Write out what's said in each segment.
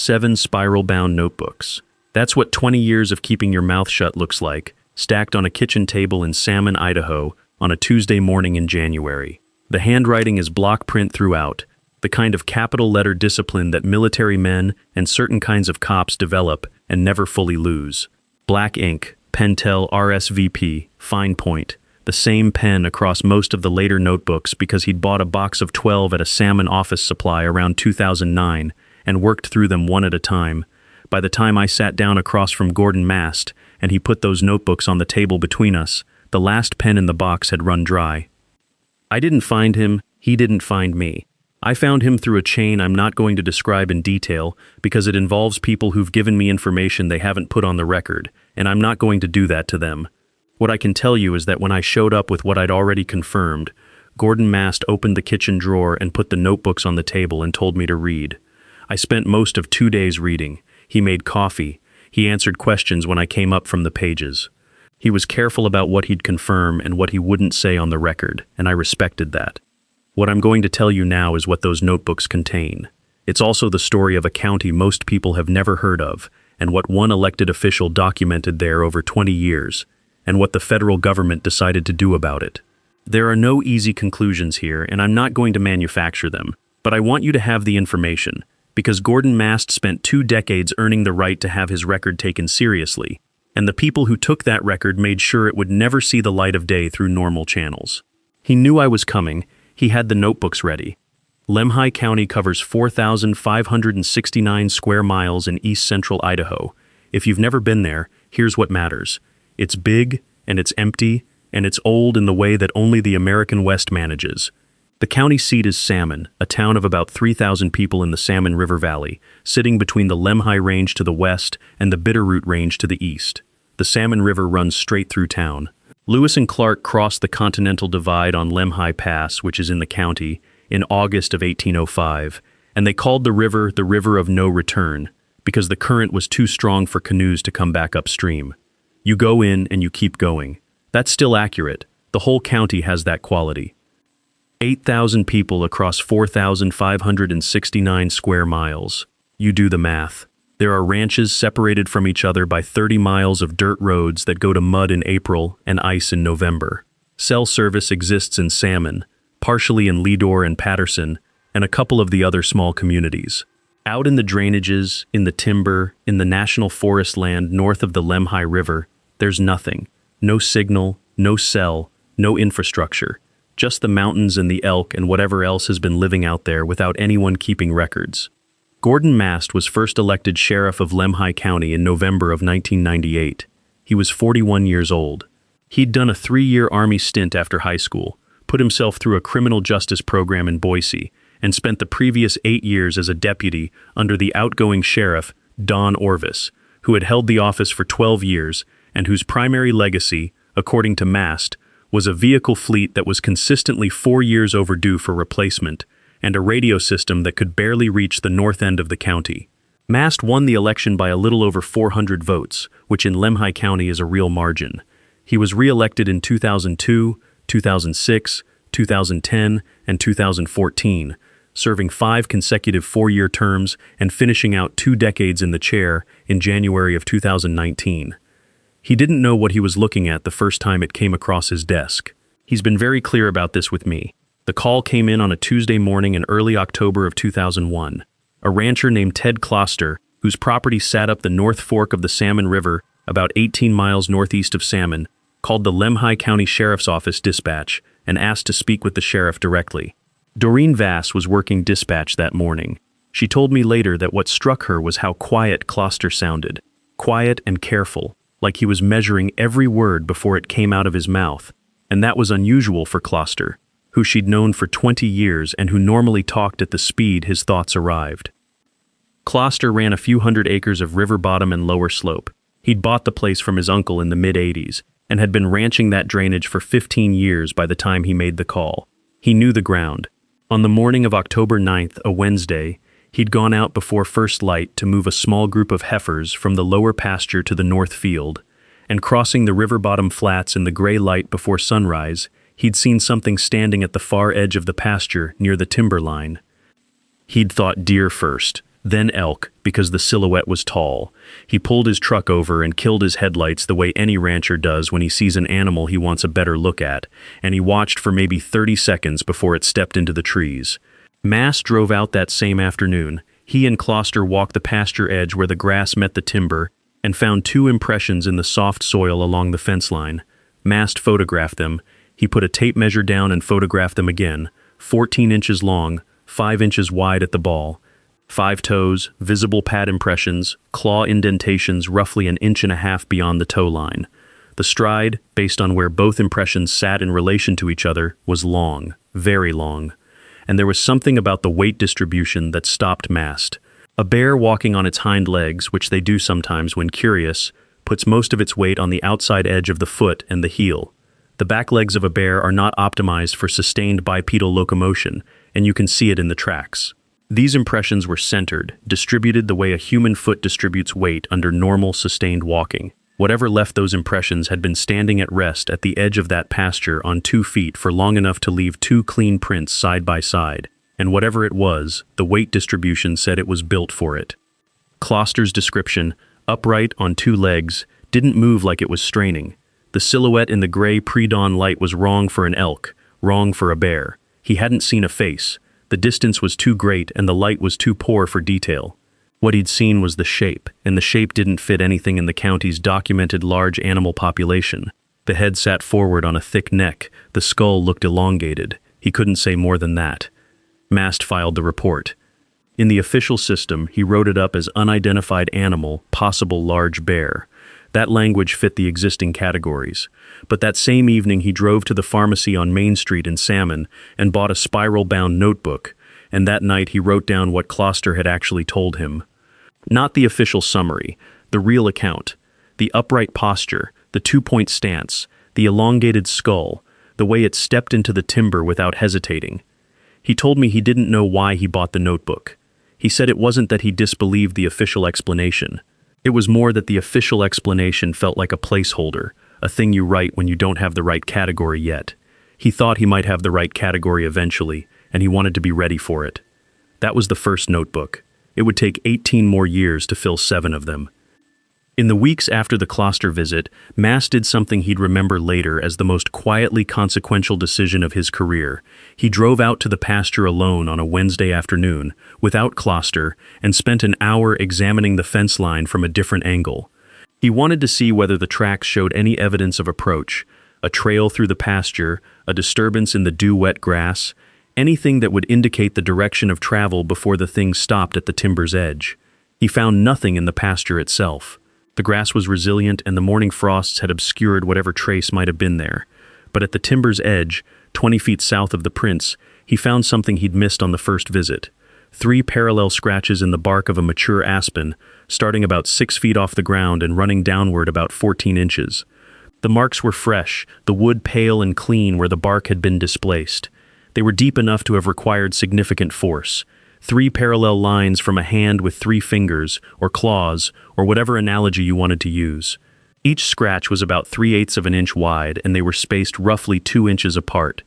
7 spiral-bound notebooks. That's what 20 years of keeping your mouth shut looks like, stacked on a kitchen table in Salmon, Idaho, on a Tuesday morning in January. The handwriting is block print throughout, the kind of capital letter discipline that military men and certain kinds of cops develop and never fully lose. Black ink, Pentel RSVP, fine point, the same pen across most of the later notebooks because he'd bought a box of 12 at a Salmon office supply around 2009 and worked through them one at a time. By the time I sat down across from Gordon Mast and he put those notebooks on the table between us, the last pen in the box had run dry. I didn't find him, he didn't find me. I found him through a chain I'm not going to describe in detail because it involves people who've given me information they haven't put on the record, and I'm not going to do that to them. What I can tell you is that when I showed up with what I'd already confirmed, Gordon Mast opened the kitchen drawer and put the notebooks on the table and told me to read. I spent most of 2 days reading. He made coffee. He answered questions when I came up from the pages. He was careful about what he'd confirm and what he wouldn't say on the record, and I respected that. What I'm going to tell you now is what those notebooks contain. It's also the story of a county most people have never heard of, and what one elected official documented there over 20 years, and what the federal government decided to do about it. There are no easy conclusions here, and I'm not going to manufacture them, but I want you to have the information, because Gordon Mast spent 2 decades earning the right to have his record taken seriously, and the people who took that record made sure it would never see the light of day through normal channels. He knew I was coming. He had the notebooks ready. Lemhi County covers 4,569 square miles in east-central Idaho. If you've never been there, here's what matters. It's big, and it's empty, and it's old in the way that only the American West manages. The county seat is Salmon, a town of about 3,000 people in the Salmon River Valley, sitting between the Lemhi Range to the west and the Bitterroot Range to the east. The Salmon River runs straight through town. Lewis and Clark crossed the Continental Divide on Lemhi Pass, which is in the county, in August of 1805, and they called the river of no return, because the current was too strong for canoes to come back upstream. You go in and you keep going. That's still accurate. The whole county has that quality. 8,000 people across 4,569 square miles. You do the math. There are ranches separated from each other by 30 miles of dirt roads that go to mud in April and ice in November. Cell service exists in Salmon, partially in Leadore and Patterson, and a couple of the other small communities. Out in the drainages, in the timber, in the national forest land north of the Lemhi River, there's nothing. No signal, no cell, no infrastructure. Just the mountains and the elk and whatever else has been living out there without anyone keeping records. Gordon Mast was first elected sheriff of Lemhi County in November of 1998. He was 41 years old. He'd done a 3-year Army stint after high school, put himself through a criminal justice program in Boise, and spent the previous 8 years as a deputy under the outgoing sheriff, Don Orvis, who had held the office for 12 years and whose primary legacy, according to Mast, was a vehicle fleet that was consistently 4 years overdue for replacement, and a radio system that could barely reach the north end of the county. Mast won the election by a little over 400 votes, which in Lemhi County is a real margin. He was re-elected in 2002, 2006, 2010, and 2014, serving 5 consecutive 4-year terms and finishing out 2 decades in the chair in January of 2019. He didn't know what he was looking at the first time it came across his desk. He's been very clear about this with me. The call came in on a Tuesday morning in early October of 2001. A rancher named Ted Kloster, whose property sat up the North Fork of the Salmon River, about 18 miles northeast of Salmon, called the Lemhi County Sheriff's Office dispatch and asked to speak with the sheriff directly. Doreen Vass was working dispatch that morning. She told me later that what struck her was how quiet Kloster sounded. Quiet and careful, like he was measuring every word before it came out of his mouth. And that was unusual for Kloster, who she'd known for 20 years and who normally talked at the speed his thoughts arrived. Kloster ran a few hundred acres of river bottom and lower slope. He'd bought the place from his uncle in the mid-'80s and had been ranching that drainage for 15 years by the time he made the call. He knew the ground. On the morning of October 9th, a Wednesday, he'd gone out before first light to move a small group of heifers from the lower pasture to the north field, and crossing the river bottom flats in the gray light before sunrise, he'd seen something standing at the far edge of the pasture near the timber line. He'd thought deer first, Then elk, because the silhouette was tall. He pulled his truck over and killed his headlights the way any rancher does when he sees an animal he wants a better look at, and he watched for maybe 30 seconds before it stepped into the trees. Mass drove out that same afternoon. He and Closter walked the pasture edge where the grass met the timber and found 2 impressions in the soft soil along the fence line. Mast photographed them. He put a tape measure down and photographed them again, 14 inches long, 5 inches wide at the ball. 5 toes, visible pad impressions, claw indentations roughly 1.5 inches beyond the toe line. The stride, based on where both impressions sat in relation to each other, was long, very long. And there was something about the weight distribution that stopped Mast. A bear walking on its hind legs, which they do sometimes when curious, puts most of its weight on the outside edge of the foot and the heel. The back legs of a bear are not optimized for sustained bipedal locomotion, and you can see it in the tracks. These impressions were centered, distributed the way a human foot distributes weight under normal sustained walking. Whatever left those impressions had been standing at rest at the edge of that pasture on 2 feet for long enough to leave 2 clean prints side by side, and whatever it was, the weight distribution said it was built for it. Closter's description, upright on 2 legs, didn't move like it was straining. The silhouette in the gray pre-dawn light was wrong for an elk, wrong for a bear. He hadn't seen a face. The distance was too great and the light was too poor for detail. What he'd seen was the shape, and the shape didn't fit anything in the county's documented large animal population. The head sat forward on a thick neck, the skull looked elongated. He couldn't say more than that. Mast filed the report. In the official system, he wrote it up as unidentified animal, possible large bear. That language fit the existing categories. But that same evening he drove to the pharmacy on Main Street in Salmon and bought a spiral-bound notebook, and that night he wrote down what Closter had actually told him. Not the official summary, the real account. The upright posture, the 2-point stance, the elongated skull, the way it stepped into the timber without hesitating. He told me he didn't know why he bought the notebook. He said it wasn't that he disbelieved the official explanation. It was more that the official explanation felt like a placeholder, a thing you write when you don't have the right category yet. He thought he might have the right category eventually, and he wanted to be ready for it. That was the first notebook. It would take 18 more years to fill 7 of them. In the weeks after the Closter visit, Mast did something he'd remember later as the most quietly consequential decision of his career. He drove out to the pasture alone on a Wednesday afternoon, without Closter, and spent an hour examining the fence line from a different angle. He wanted to see whether the tracks showed any evidence of approach, a trail through the pasture, a disturbance in the dew-wet grass, anything that would indicate the direction of travel before the thing stopped at the timber's edge. He found nothing in the pasture itself. The grass was resilient and the morning frosts had obscured whatever trace might have been there. But at the timber's edge, 20 feet south of the prints, he found something he'd missed on the first visit. 3 parallel scratches in the bark of a mature aspen, starting about 6 feet off the ground and running downward about 14 inches. The marks were fresh, the wood pale and clean where the bark had been displaced. They were deep enough to have required significant force. 3 parallel lines from a hand with 3 fingers, or claws, or whatever analogy you wanted to use. Each scratch was about 3/8 of an inch wide, and they were spaced roughly 2 inches apart.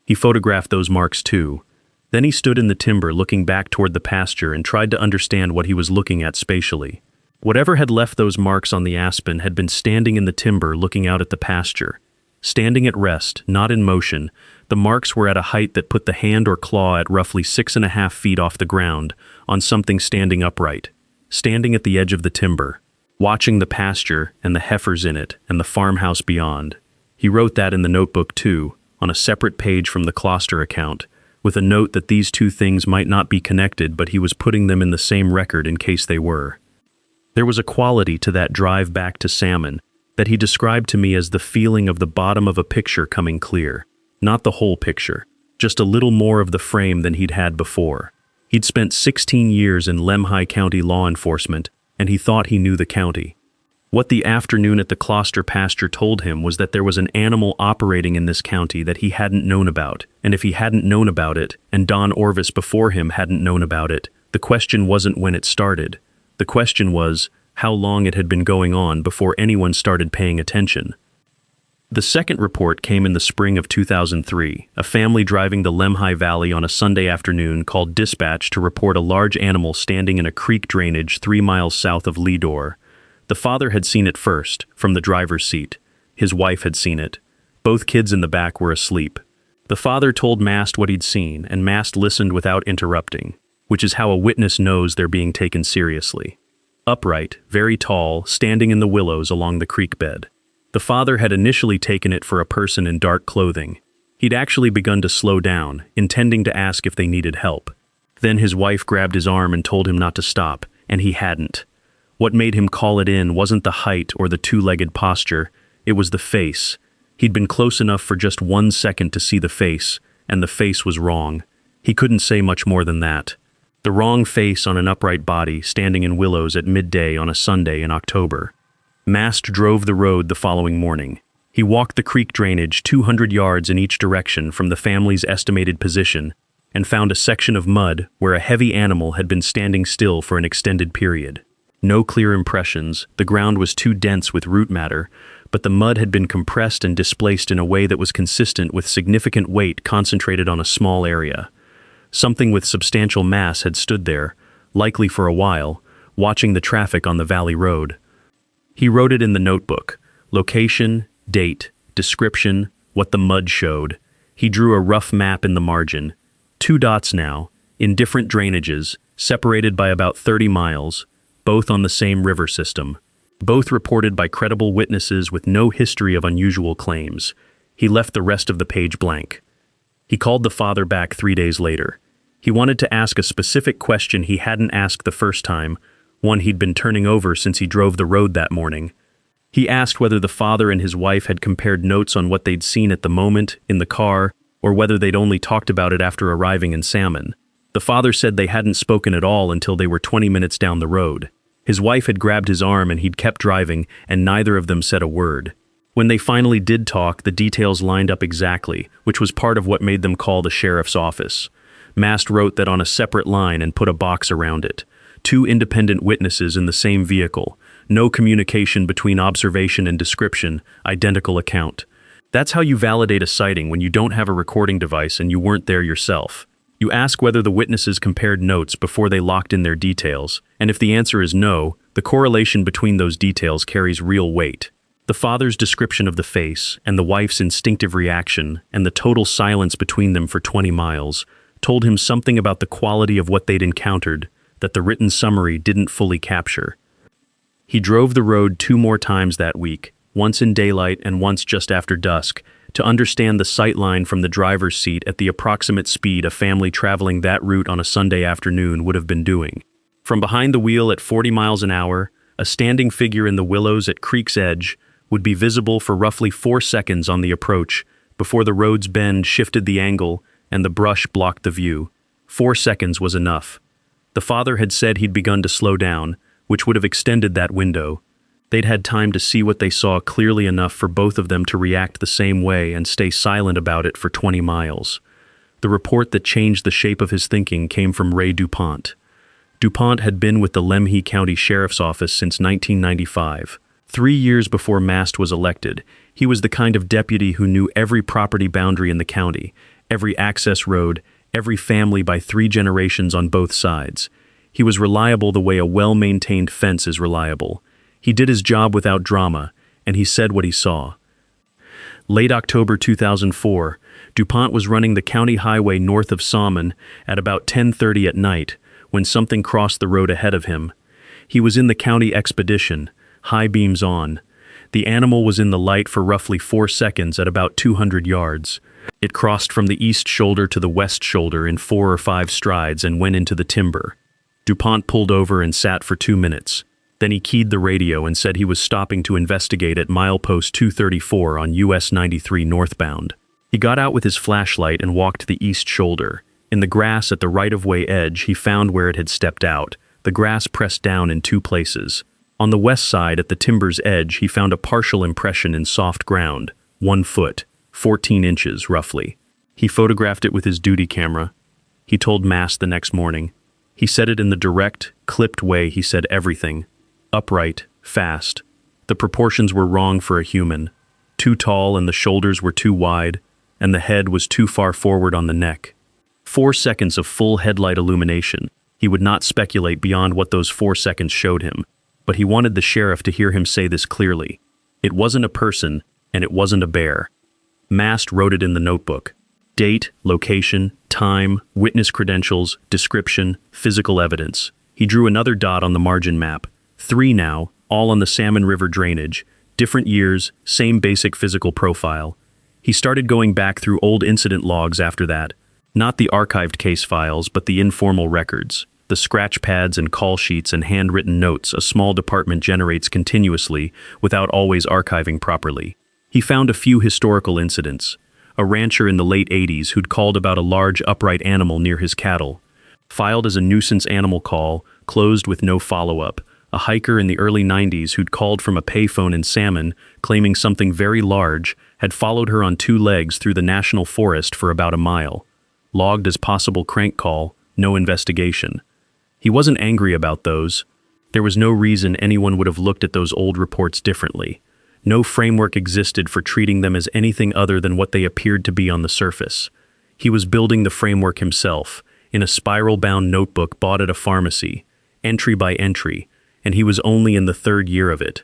He photographed those marks too. Then he stood in the timber looking back toward the pasture and tried to understand what he was looking at spatially. Whatever had left those marks on the aspen had been standing in the timber looking out at the pasture. Standing at rest, not in motion, the marks were at a height that put the hand or claw at roughly 6.5 feet off the ground, on something standing upright. Standing at the edge of the timber, watching the pasture and the heifers in it and the farmhouse beyond. He wrote that in the notebook too, on a separate page from the Closter account, with a note that these 2 things might not be connected, but he was putting them in the same record in case they were. There was a quality to that drive back to Salmon that he described to me as the feeling of the bottom of a picture coming clear. Not the whole picture, just a little more of the frame than he'd had before. He'd spent 16 years in Lemhi County law enforcement, and he thought he knew the county. What the afternoon at the Closter pasture told him was that there was an animal operating in this county that he hadn't known about, and if he hadn't known about it, and Don Orvis before him hadn't known about it, the question wasn't when it started. The question was how long it had been going on before anyone started paying attention. The second report came in the spring of 2003. A family driving the Lemhi Valley on a Sunday afternoon called dispatch to report a large animal standing in a creek drainage 3 miles south of Leadore. The father had seen it first, from the driver's seat. His wife had seen it. Both kids in the back were asleep. The father told Mast what he'd seen, and Mast listened without interrupting, which is how a witness knows they're being taken seriously. Upright, very tall, standing in the willows along the creek bed. The father had initially taken it for a person in dark clothing. He'd actually begun to slow down, intending to ask if they needed help. Then his wife grabbed his arm and told him not to stop, and he hadn't. What made him call it in wasn't the height or the two-legged posture, it was the face. He'd been close enough for just 1 second to see the face, and the face was wrong. He couldn't say much more than that. The wrong face on an upright body standing in willows at midday on a Sunday in October. Mast drove the road the following morning. He walked the creek drainage 200 yards in each direction from the family's estimated position and found a section of mud where a heavy animal had been standing still for an extended period. No clear impressions, the ground was too dense with root matter, but the mud had been compressed and displaced in a way that was consistent with significant weight concentrated on a small area. Something with substantial mass had stood there, likely for a while, watching the traffic on the valley road. He wrote it in the notebook: location, date, description, what the mud showed. He drew a rough map in the margin. 2 dots now, in different drainages, separated by about 30 miles, both on the same river system. Both reported by credible witnesses with no history of unusual claims. He left the rest of the page blank. He called the father back 3 days later. He wanted to ask a specific question he hadn't asked the first time, one he'd been turning over since he drove the road that morning. He asked whether the father and his wife had compared notes on what they'd seen at the moment, in the car, or whether they'd only talked about it after arriving in Salmon. The father said they hadn't spoken at all until they were 20 minutes down the road. His wife had grabbed his arm and he'd kept driving, and neither of them said a word. When they finally did talk, the details lined up exactly, which was part of what made them call the sheriff's office. Mast wrote that on a separate line and put a box around it. 2 independent witnesses in the same vehicle. No communication between observation and description, identical account. That's how you validate a sighting when you don't have a recording device and you weren't there yourself. You ask whether the witnesses compared notes before they locked in their details, and if the answer is no, the correlation between those details carries real weight. The father's description of the face, and the wife's instinctive reaction, and the total silence between them for 20 miles, told him something about the quality of what they'd encountered that the written summary didn't fully capture. He drove the road 2 more times that week, once in daylight and once just after dusk, to understand the sight line from the driver's seat at the approximate speed a family traveling that route on a Sunday afternoon would have been doing. From behind the wheel at 40 miles an hour, a standing figure in the willows at creek's edge would be visible for roughly 4 seconds on the approach before the road's bend shifted the angle and the brush blocked the view. 4 seconds was enough. The father had said he'd begun to slow down, which would have extended that window. They'd had time to see what they saw clearly enough for both of them to react the same way and stay silent about it for 20 miles. The report that changed the shape of his thinking came from Ray DuPont. DuPont had been with the Lemhi County Sheriff's Office since 1995. 3 years before Mast was elected, he was the kind of deputy who knew every property boundary in the county, every access road, every family by 3 generations on both sides. He was reliable the way a well-maintained fence is reliable. He did his job without drama, and he said what he saw. Late October 2004, DuPont was running the county highway north of Salmon at about 10:30 at night when something crossed the road ahead of him. He was in the county expedition, high beams on. The animal was in the light for roughly 4 seconds at about 200 yards. It crossed from the east shoulder to the west shoulder in 4 or 5 strides and went into the timber. DuPont pulled over and sat for 2 minutes. Then he keyed the radio and said he was stopping to investigate at milepost 234 on US 93 northbound. He got out with his flashlight and walked the east shoulder. In the grass at the right-of-way edge, he found where it had stepped out, the grass pressed down in 2 places. On the west side, at the timber's edge, he found a partial impression in soft ground, 1 foot, 14 inches, roughly. He photographed it with his duty camera. He told Mast the next morning. He said it in the direct, clipped way he said everything. Upright, fast. The proportions were wrong for a human. too tall and the shoulders were too wide, and the head was too far forward on the neck. 4 seconds of full headlight illumination. He would not speculate beyond what those 4 seconds showed him, but he wanted the sheriff to hear him say this clearly. It wasn't a person, and it wasn't a bear. Mast wrote it in the notebook. Date, location, time, witness credentials, description, physical evidence. He drew another dot on the margin map. 3 now, all on the Salmon River drainage. Different years, same basic physical profile. He started going back through old incident logs after that. Not the archived case files, but the informal records. The scratch pads and call sheets and handwritten notes a small department generates continuously without always archiving properly. He found a few historical incidents. A rancher in the late 80s who'd called about a large upright animal near his cattle. Filed as a nuisance animal call, closed with no follow-up. A hiker in the early 90s who'd called from a payphone in Salmon, claiming something very large, had followed her on 2 legs through the national forest for about a mile. Logged as possible crank call, no investigation. He wasn't angry about those. There was no reason anyone would have looked at those old reports differently. No framework existed for treating them as anything other than what they appeared to be on the surface. He was building the framework himself, in a spiral-bound notebook bought at a pharmacy, entry by entry, and he was only in the 3rd year of it.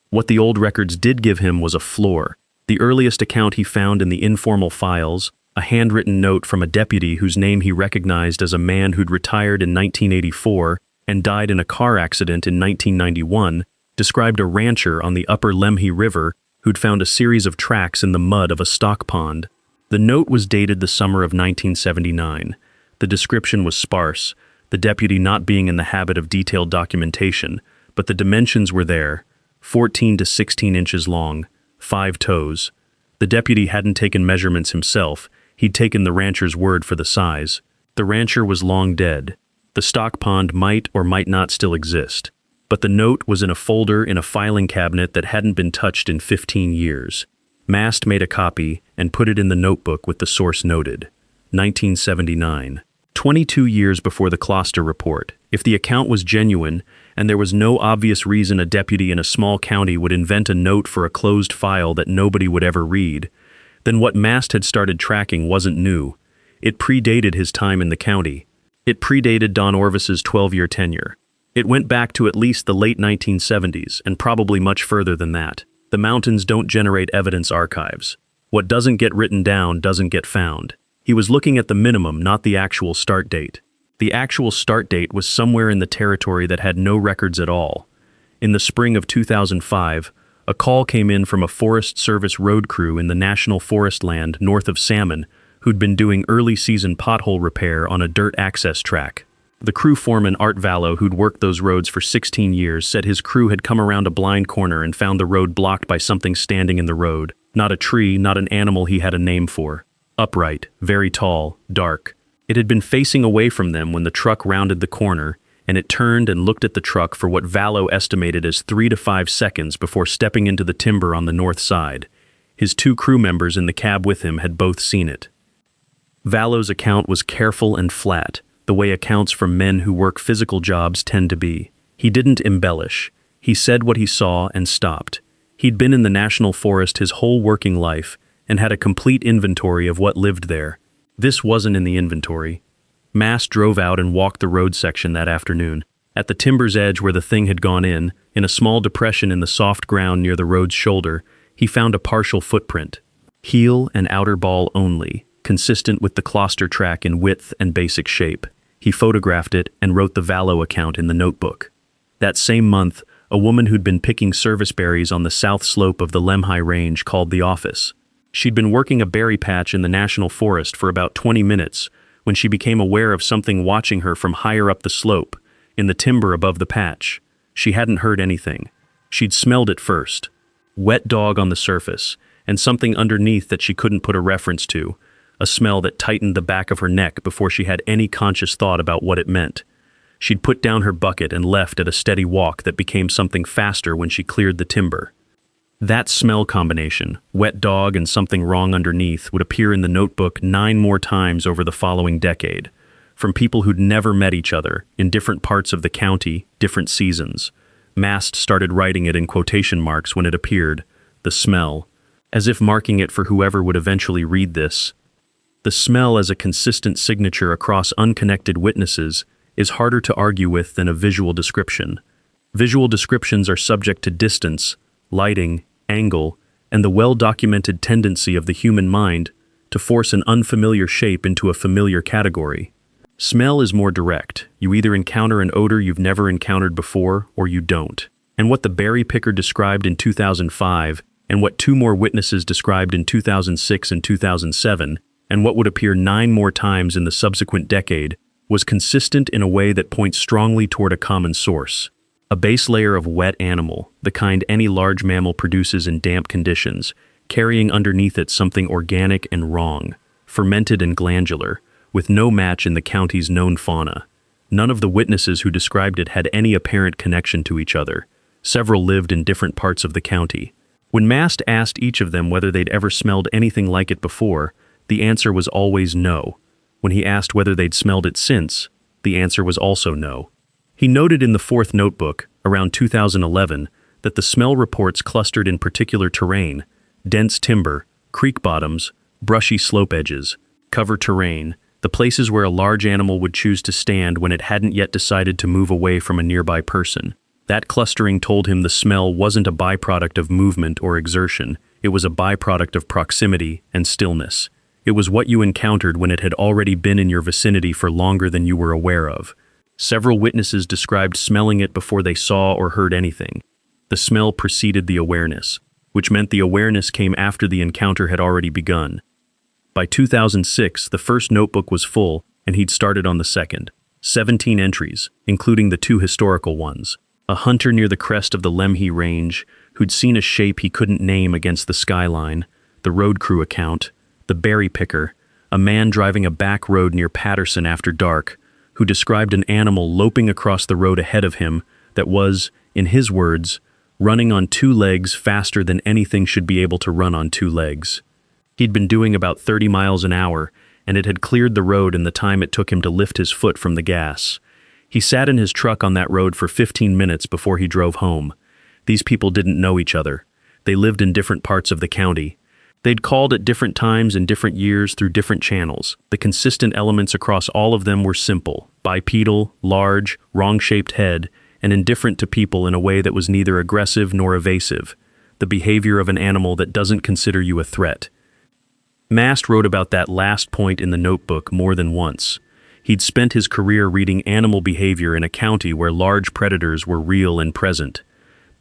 What the old records did give him was a floor. The earliest account he found in the informal files, a handwritten note from a deputy whose name he recognized as a man who'd retired in 1984 and died in a car accident in 1991, described a rancher on the upper Lemhi River who'd found a series of tracks in the mud of a stock pond. The note was dated the summer of 1979. The description was sparse, the deputy not being in the habit of detailed documentation, but the dimensions were there, 14 to 16 inches long, 5 toes. The deputy hadn't taken measurements himself, he'd taken the rancher's word for the size. The rancher was long dead. The stock pond might or might not still exist. But the note was in a folder in a filing cabinet that hadn't been touched in 15 years. Mast made a copy and put it in the notebook with the source noted. 1979. 22 years before the Closter report. If the account was genuine, and there was no obvious reason a deputy in a small county would invent a note for a closed file that nobody would ever read, then what Mast had started tracking wasn't new. It predated his time in the county. It predated Don Orvis's 12-year tenure. It went back to at least the late 1970s, and probably much further than that. The mountains don't generate evidence archives. What doesn't get written down doesn't get found. He was looking at the minimum, not the actual start date. The actual start date was somewhere in the territory that had no records at all. In the spring of 2005, a call came in from a Forest Service road crew in the National Forest land north of Salmon, who'd been doing early-season pothole repair on a dirt access track. The crew foreman Art Vallow, who'd worked those roads for 16 years, said his crew had come around a blind corner and found the road blocked by something standing in the road. Not a tree, not an animal he had a name for. Upright, very tall, dark. It had been facing away from them when the truck rounded the corner, and it turned and looked at the truck for what Vallow estimated as 3 to 5 seconds before stepping into the timber on the north side. His 2 crew members in the cab with him had both seen it. Vallow's account was careful and flat, the way accounts from men who work physical jobs tend to be. He didn't embellish. He said what he saw and stopped. He'd been in the national forest his whole working life and had a complete inventory of what lived there. This wasn't in the inventory. Mast drove out and walked the road section that afternoon. At the timber's edge where the thing had gone in a small depression in the soft ground near the road's shoulder, he found a partial footprint. Heel and outer ball only, consistent with the Closter track in width and basic shape. He photographed it and wrote the Vallow account in the notebook. That same month, a woman who'd been picking service berries on the south slope of the Lemhi Range called the office. She'd been working a berry patch in the national forest for about 20 minutes when she became aware of something watching her from higher up the slope, in the timber above the patch. She hadn't heard anything. She'd smelled it first. Wet dog on the surface, and something underneath that she couldn't put a reference to, a smell that tightened the back of her neck before she had any conscious thought about what it meant. She'd put down her bucket and left at a steady walk that became something faster when she cleared the timber. That smell combination, wet dog and something wrong underneath, would appear in the notebook 9 more times over the following decade, from people who'd never met each other, in different parts of the county, different seasons. Mast started writing it in quotation marks when it appeared, the smell. as if marking it for whoever would eventually read this. The smell as a consistent signature across unconnected witnesses is harder to argue with than a visual description. Visual descriptions are subject to distance, lighting, angle, and the well-documented tendency of the human mind to force an unfamiliar shape into a familiar category. Smell is more direct. You either encounter an odor you've never encountered before, or you don't. And what the berry picker described in 2005, and what 2 more witnesses described in 2006 and 2007, and what would appear 9 more times in the subsequent decade, was consistent in a way that points strongly toward a common source. A base layer of wet animal, the kind any large mammal produces in damp conditions, carrying underneath it something organic and wrong, fermented and glandular, with no match in the county's known fauna. None of the witnesses who described it had any apparent connection to each other. Several lived in different parts of the county. When Mast asked each of them whether they'd ever smelled anything like it before, the answer was always no. When he asked whether they'd smelled it since, the answer was also no. He noted in the 4th notebook, around 2011, that the smell reports clustered in particular terrain: dense timber, creek bottoms, brushy slope edges, cover terrain, the places where a large animal would choose to stand when it hadn't yet decided to move away from a nearby person. That clustering told him the smell wasn't a byproduct of movement or exertion, it was a byproduct of proximity and stillness. It was what you encountered when it had already been in your vicinity for longer than you were aware of. Several witnesses described smelling it before they saw or heard anything. The smell preceded the awareness, which meant the awareness came after the encounter had already begun. By 2006, the first notebook was full, and he'd started on the second. 17 entries, including the 2 historical ones. A hunter near the crest of the Lemhi range, who'd seen a shape he couldn't name against the skyline, the road crew account, the berry picker, a man driving a back road near Patterson after dark, who described an animal loping across the road ahead of him that was, in his words, running on 2 legs faster than anything should be able to run on 2 legs. He'd been doing about 30 miles an hour, and it had cleared the road in the time it took him to lift his foot from the gas. He sat in his truck on that road for 15 minutes before he drove home. These people didn't know each other. They lived in different parts of the county. They'd called at different times in different years through different channels. The consistent elements across all of them were simple: bipedal, large, wrong-shaped head, and indifferent to people in a way that was neither aggressive nor evasive. The behavior of an animal that doesn't consider you a threat. Mast wrote about that last point in the notebook more than once. He'd spent his career reading animal behavior in a county where large predators were real and present.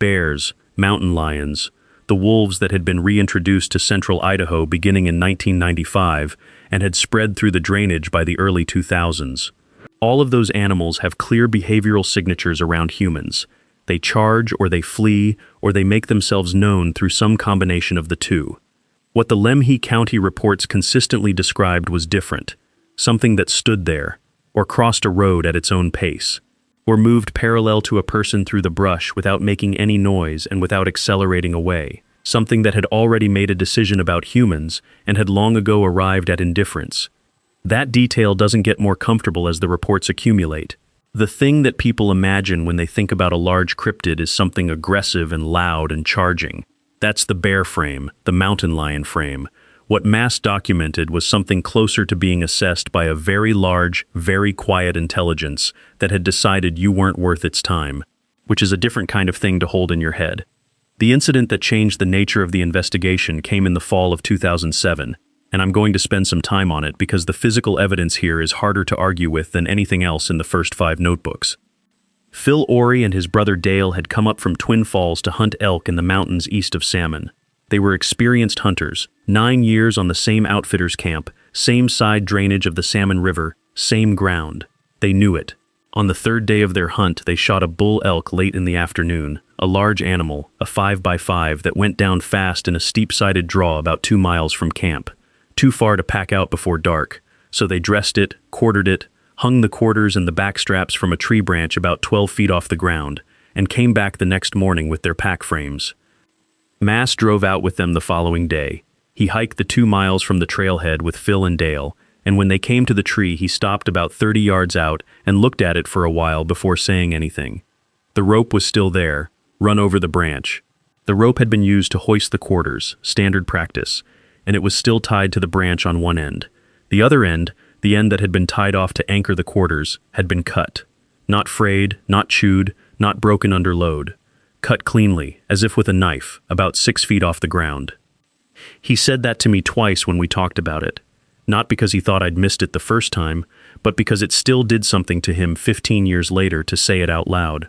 Bears, mountain lions, the wolves that had been reintroduced to central Idaho beginning in 1995 and had spread through the drainage by the early 2000s. All of those animals have clear behavioral signatures around humans. They charge, or they flee, or they make themselves known through some combination of the two. What the Lemhi County reports consistently described was different. Something that stood there, or crossed a road at its own pace, or moved parallel to a person through the brush without making any noise and without accelerating away. Something that had already made a decision about humans and had long ago arrived at indifference. That detail doesn't get more comfortable as the reports accumulate. The thing that people imagine when they think about a large cryptid is something aggressive and loud and charging. That's the bear frame, the mountain lion frame. What Mast documented was something closer to being assessed by a very large, very quiet intelligence that had decided you weren't worth its time, which is a different kind of thing to hold in your head. The incident that changed the nature of the investigation came in the fall of 2007, and I'm going to spend some time on it because the physical evidence here is harder to argue with than anything else in the first 5 notebooks. Phil Ory and his brother Dale had come up from Twin Falls to hunt elk in the mountains east of Salmon. They were experienced hunters, 9 years on the same outfitters camp, same side drainage of the Salmon River, same ground. They knew it. On the 3rd day of their hunt, they shot a bull elk late in the afternoon, a large animal, a 5x5 that went down fast in a steep-sided draw about 2 miles from camp. Too far to pack out before dark, so they dressed it, quartered it, hung the quarters and the back straps from a tree branch about 12 feet off the ground, and came back the next morning with their pack frames. Mast drove out with them the following day. He hiked the 2 miles from the trailhead with Phil and Dale, and when they came to the tree, he stopped about 30 yards out and looked at it for a while before saying anything. The rope was still there, run over the branch. The rope had been used to hoist the quarters, standard practice, and it was still tied to the branch on one end. The other end, the end that had been tied off to anchor the quarters, had been cut. Not frayed, not chewed, not broken under load. Cut cleanly, as if with a knife, about 6 feet off the ground. He said that to me twice when we talked about it. Not because he thought I'd missed it the first time, but because it still did something to him 15 years later to say it out loud.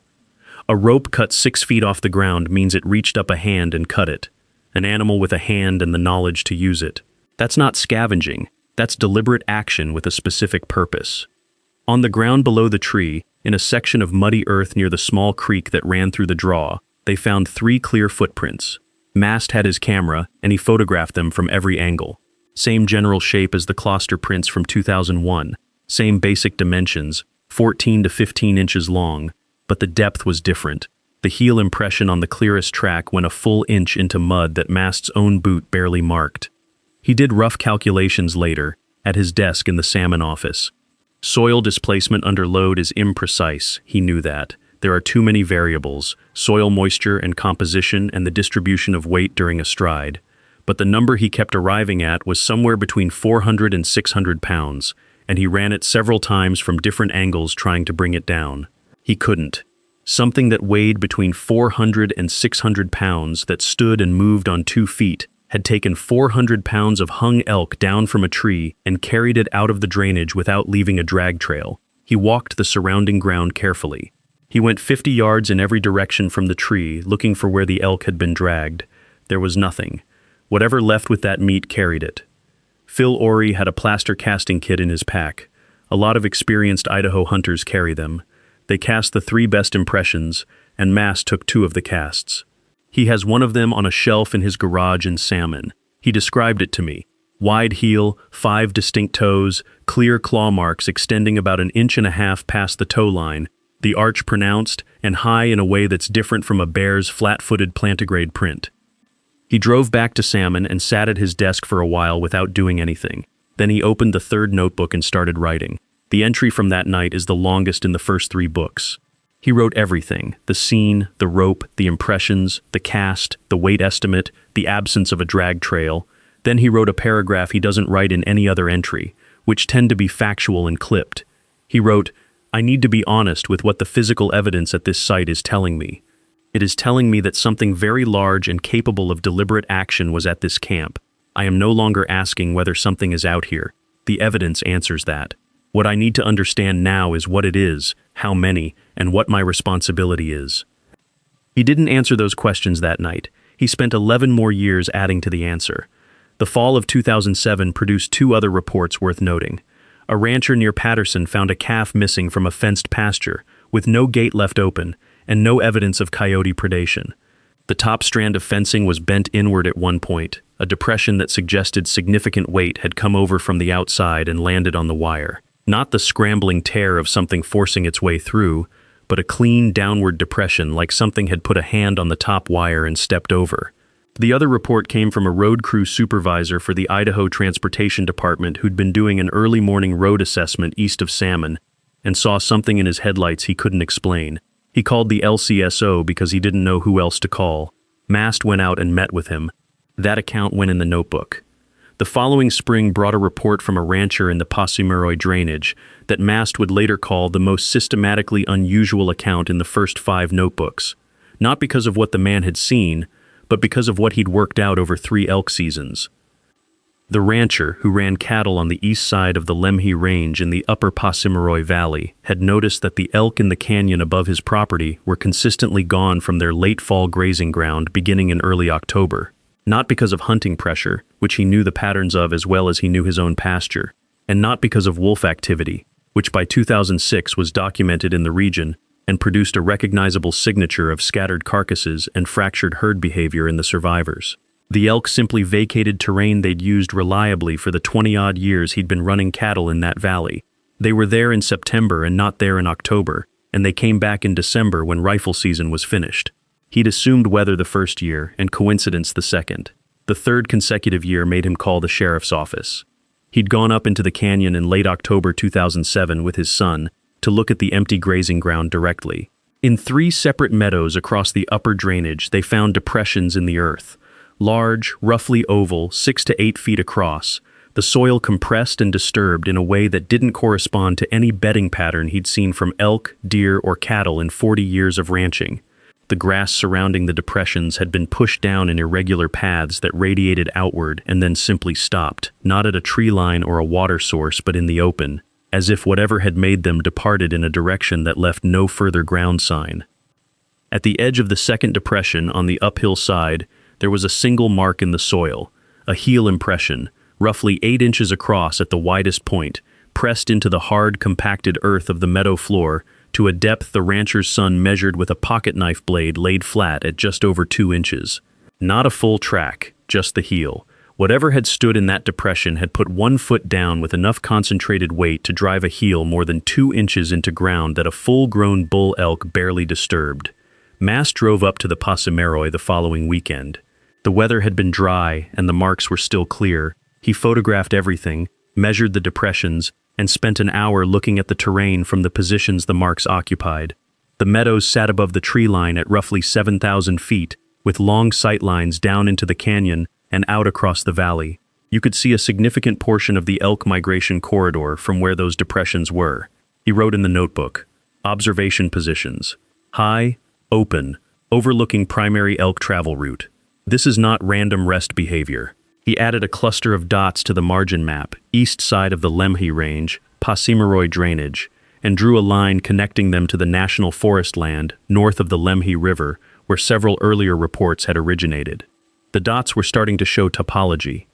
A rope cut 6 feet off the ground means it reached up a hand and cut it. An animal with a hand and the knowledge to use it. That's not scavenging. That's deliberate action with a specific purpose. On the ground below the tree, in a section of muddy earth near the small creek that ran through the draw, they found 3 clear footprints. Mast had his camera, and he photographed them from every angle. Same general shape as the Closter prints from 2001. Same basic dimensions, 14 to 15 inches long, but the depth was different. The heel impression on the clearest track went a full inch into mud that Mast's own boot barely marked. He did rough calculations later, at his desk in the salmon office. Soil displacement under load is imprecise, he knew that. There are too many variables, soil moisture and composition and the distribution of weight during a stride. But the number he kept arriving at was somewhere between 400 and 600 pounds, and he ran it several times from different angles trying to bring it down. He couldn't. Something that weighed between 400 and 600 pounds that stood and moved on 2 feet had taken 400 pounds of hung elk down from a tree and carried it out of the drainage without leaving a drag trail. He walked the surrounding ground carefully. He went 50 yards in every direction from the tree, looking for where the elk had been dragged. There was nothing. Whatever left with that meat carried it. Phil Orey had a plaster casting kit in his pack. A lot of experienced Idaho hunters carry them. They cast the 3 best impressions, and Mast took 2 of the casts. He has one of them on a shelf in his garage in Salmon. He described it to me. Wide heel, 5 distinct toes, clear claw marks extending about 1.5 inches past the toe line, the arch pronounced and high in a way that's different from a bear's flat-footed plantigrade print. He drove back to Salmon and sat at his desk for a while without doing anything. Then he opened the 3rd notebook and started writing. The entry from that night is the longest in the first 3 books. He wrote everything: the scene, the rope, the impressions, the cast, the weight estimate, the absence of a drag trail. Then he wrote a paragraph he doesn't write in any other entry, which tend to be factual and clipped. He wrote, "I need to be honest with what the physical evidence at this site is telling me. It is telling me that something very large and capable of deliberate action was at this camp. I am no longer asking whether something is out here. The evidence answers that. What I need to understand now is what it is, how many, and what my responsibility is." He didn't answer those questions that night. He spent 11 more years adding to the answer. The fall of 2007 produced 2 other reports worth noting. A rancher near Patterson found a calf missing from a fenced pasture, with no gate left open, and no evidence of coyote predation. The top strand of fencing was bent inward at one point. A depression that suggested significant weight had come over from the outside and landed on the wire. Not the scrambling tear of something forcing its way through, but a clean downward depression like something had put a hand on the top wire and stepped over. The other report came from a road crew supervisor for the Idaho Transportation Department who'd been doing an early morning road assessment east of Salmon and saw something in his headlights he couldn't explain. He called the LCSO because he didn't know who else to call. Mast went out and met with him. That account went in the notebook. The following spring brought a report from a rancher in the Possumoroy drainage that Mast would later call the most systematically unusual account in the first 5 notebooks. Not because of what the man had seen, but because of what he'd worked out over 3 elk seasons. The rancher, who ran cattle on the east side of the Lemhi Range in the upper Possumoroy Valley, had noticed that the elk in the canyon above his property were consistently gone from their late fall grazing ground beginning in early October. Not because of hunting pressure, which he knew the patterns of as well as he knew his own pasture, and not because of wolf activity, which by 2006 was documented in the region and produced a recognizable signature of scattered carcasses and fractured herd behavior in the survivors. The elk simply vacated terrain they'd used reliably for the 20-odd years he'd been running cattle in that valley. They were there in September and not there in October, and they came back in December when rifle season was finished. He'd assumed weather the first year and coincidence the second. The 3rd consecutive year made him call the sheriff's office. He'd gone up into the canyon in late October 2007 with his son to look at the empty grazing ground directly. In 3 separate meadows across the upper drainage, they found depressions in the earth. Large, roughly oval, 6 to 8 feet across, the soil compressed and disturbed in a way that didn't correspond to any bedding pattern he'd seen from elk, deer, or cattle in 40 years of ranching. The grass surrounding the depressions had been pushed down in irregular paths that radiated outward and then simply stopped, not at a tree line or a water source but in the open, as if whatever had made them departed in a direction that left no further ground sign. At the edge of the second depression on the uphill side, there was a single mark in the soil, a heel impression, roughly 8 inches across at the widest point, pressed into the hard, compacted earth of the meadow floor to a depth the rancher's son measured with a pocket knife blade laid flat at just over 2 inches. Not a full track, just the heel. Whatever had stood in that depression had put 1 foot down with enough concentrated weight to drive a heel more than 2 inches into ground that a full-grown bull elk barely disturbed. Mass drove up to the Pasameroy the following weekend. The weather had been dry and the marks were still clear. He photographed everything, measured the depressions, and spent an hour looking at the terrain from the positions the marks occupied. The meadows sat above the tree line at roughly 7,000 feet, with long sight lines down into the canyon and out across the valley. You could see a significant portion of the elk migration corridor from where those depressions were. He wrote in the notebook, observation positions. High, open, overlooking primary elk travel route. This is not random rest behavior. He added a cluster of dots to the margin map, east side of the Lemhi range, Pasameroy drainage, and drew a line connecting them to the national forest land north of the Lemhi River, where several earlier reports had originated. The dots were starting to show topology.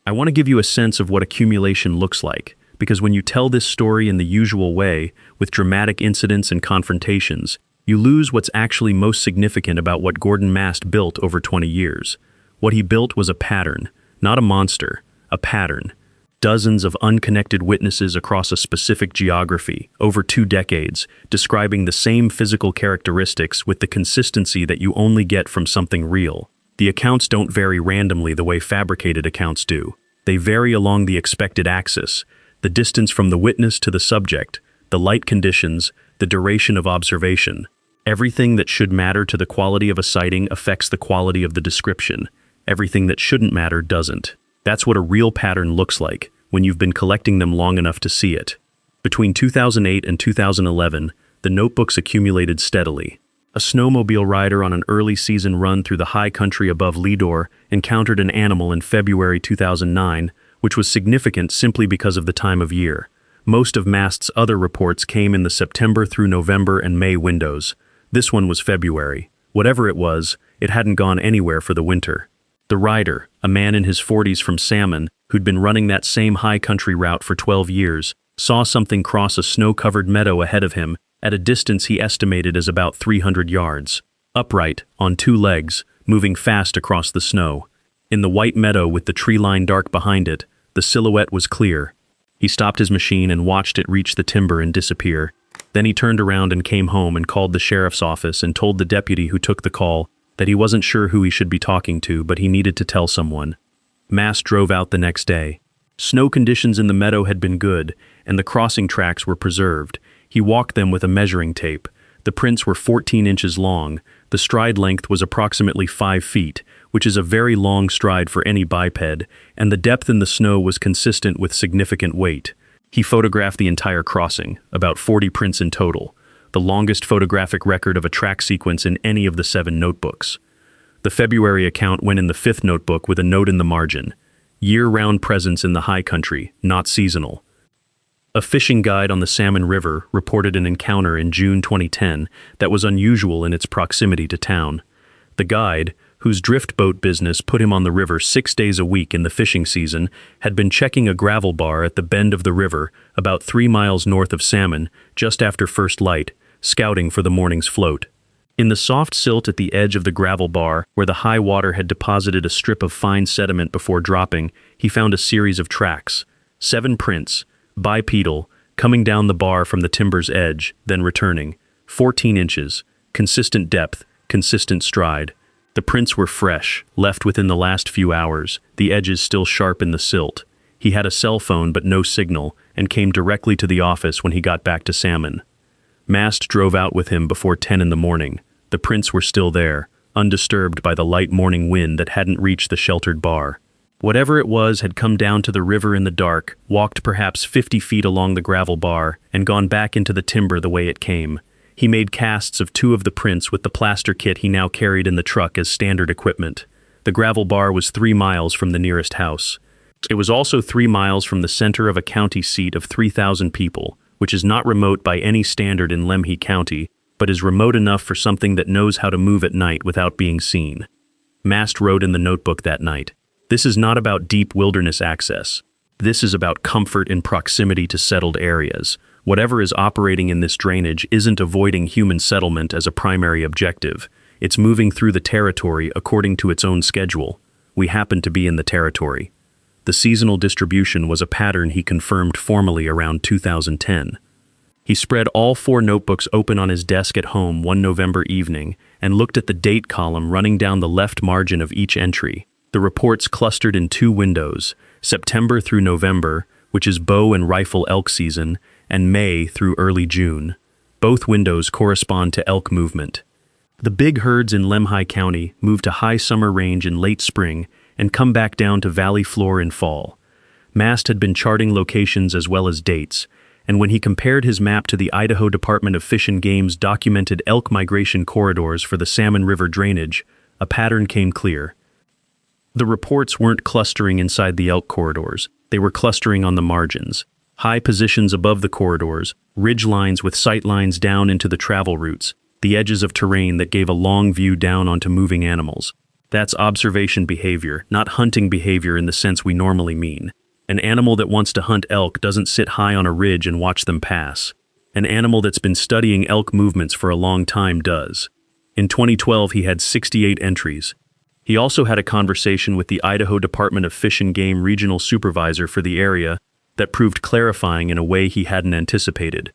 I want to give you a sense of what accumulation looks like, because when you tell this story in the usual way, with dramatic incidents and confrontations, you lose what's actually most significant about what Gordon Mast built over 20 years. What he built was a pattern, not a monster, a pattern. Dozens of unconnected witnesses across a specific geography, over 2 decades, describing the same physical characteristics with the consistency that you only get from something real. The accounts don't vary randomly the way fabricated accounts do. They vary along the expected axis, the distance from the witness to the subject, the light conditions, the duration of observation. Everything that should matter to the quality of a sighting affects the quality of the description. Everything that shouldn't matter doesn't. That's what a real pattern looks like when you've been collecting them long enough to see it. Between 2008 and 2011, the notebooks accumulated steadily. A snowmobile rider on an early season run through the high country above Lidor encountered an animal in February 2009, which was significant simply because of the time of year. Most of Mast's other reports came in the September through November and May windows. This one was February. Whatever it was, it hadn't gone anywhere for the winter. The rider, a man in his 40s from Salmon, who'd been running that same high country route for 12 years, saw something cross a snow-covered meadow ahead of him at a distance he estimated as about 300 yards. Upright, on 2 legs, moving fast across the snow. In the white meadow with the tree line dark behind it, the silhouette was clear. He stopped his machine and watched it reach the timber and disappear. Then he turned around and came home and called the sheriff's office and told the deputy who took the call that he wasn't sure who he should be talking to, but he needed to tell someone. Mast drove out the next day. Snow conditions in the meadow had been good, and the crossing tracks were preserved. He walked them with a measuring tape. The prints were 14 inches long. The stride length was approximately 5 feet, which is a very long stride for any biped, and the depth in the snow was consistent with significant weight. He photographed the entire crossing, about 40 prints in total, the longest photographic record of a track sequence in any of the 7 notebooks. The February account went in the 5th notebook with a note in the margin: year-round presence in the high country, not seasonal. A fishing guide on the Salmon River reported an encounter in June 2010 that was unusual in its proximity to town. The guide, whose drift boat business put him on the river 6 days a week in the fishing season, had been checking a gravel bar at the bend of the river about 3 miles north of Salmon just after first light, scouting for the morning's float. In the soft silt at the edge of the gravel bar, where the high water had deposited a strip of fine sediment before dropping, he found a series of tracks. 7 prints, bipedal, coming down the bar from the timber's edge, then returning. 14 inches, consistent depth, consistent stride. The prints were fresh, left within the last few hours, the edges still sharp in the silt. He had a cell phone but no signal, and came directly to the office when he got back to Salmon. Mast drove out with him before 10 in the morning. The prints were still there, undisturbed by the light morning wind that hadn't reached the sheltered bar. Whatever it was had come down to the river in the dark, walked perhaps 50 feet along the gravel bar, and gone back into the timber the way it came. He made casts of 2 of the prints with the plaster kit he now carried in the truck as standard equipment. The gravel bar was 3 miles from the nearest house. It was also 3 miles from the center of a county seat of 3,000 people, which is not remote by any standard in Lemhi County, but is remote enough for something that knows how to move at night without being seen. Mast wrote in the notebook that night, "This is not about deep wilderness access. This is about comfort in proximity to settled areas. Whatever is operating in this drainage isn't avoiding human settlement as a primary objective. It's moving through the territory according to its own schedule. We happen to be in the territory." The seasonal distribution was a pattern he confirmed formally around 2010. He spread all 4 notebooks open on his desk at home one November evening and looked at the date column running down the left margin of each entry. The reports clustered in 2 windows, September through November, which is bow and rifle elk season, and May through early June. Both windows correspond to elk movement. The big herds in Lemhi County move to high summer range in late spring and come back down to valley floor in fall. Mast had been charting locations as well as dates, and when he compared his map to the Idaho Department of Fish and Game's documented elk migration corridors for the Salmon River drainage, a pattern came clear. The reports weren't clustering inside the elk corridors, they were clustering on the margins. High positions above the corridors, ridge lines with sight lines down into the travel routes, the edges of terrain that gave a long view down onto moving animals. That's observation behavior, not hunting behavior in the sense we normally mean. An animal that wants to hunt elk doesn't sit high on a ridge and watch them pass. An animal that's been studying elk movements for a long time does. In 2012, he had 68 entries. He also had a conversation with the Idaho Department of Fish and Game regional supervisor for the area that proved clarifying in a way he hadn't anticipated.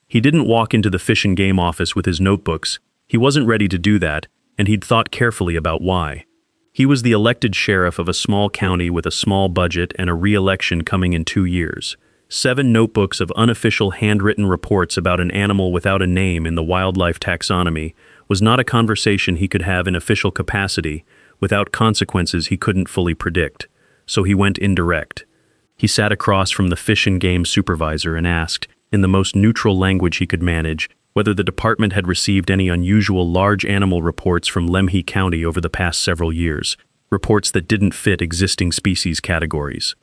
He didn't walk into the Fish and Game office with his notebooks. He wasn't ready to do that, and he'd thought carefully about why. He was the elected sheriff of a small county with a small budget and a re-election coming in 2 years. 7 notebooks of unofficial handwritten reports about an animal without a name in the wildlife taxonomy was not a conversation he could have in official capacity without consequences he couldn't fully predict. So he went indirect. He sat across from the Fish and Game supervisor and asked, in the most neutral language he could manage, whether the department had received any unusual large animal reports from Lemhi County over the past several years, reports that didn't fit existing species categories.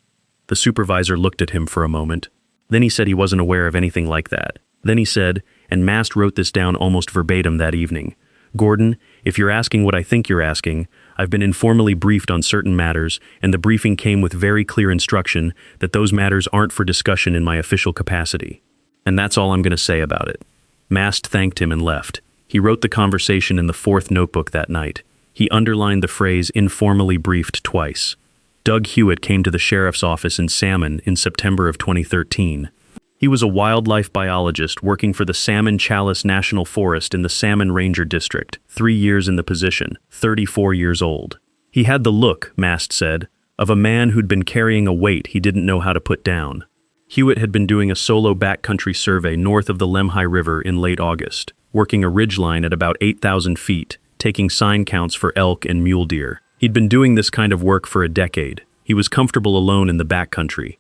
The supervisor looked at him for a moment. Then he said he wasn't aware of anything like that. Then he said, and Mast wrote this down almost verbatim that evening, "Gordon, if you're asking what I think you're asking, I've been informally briefed on certain matters, and the briefing came with very clear instruction that those matters aren't for discussion in my official capacity. And that's all I'm going to say about it." Mast thanked him and left. He wrote the conversation in the 4th notebook that night. He underlined the phrase informally briefed twice. Doug Hewitt came to the sheriff's office in Salmon in September of 2013. He was a wildlife biologist working for the Salmon Chalice National Forest in the Salmon Ranger District, 3 years in the position, 34 years old. He had the look, Mast said, of a man who'd been carrying a weight he didn't know how to put down. Hewitt had been doing a solo backcountry survey north of the Lemhi River in late August, working a ridgeline at about 8,000 feet, taking sign counts for elk and mule deer. He'd been doing this kind of work for a decade. He was comfortable alone in the backcountry.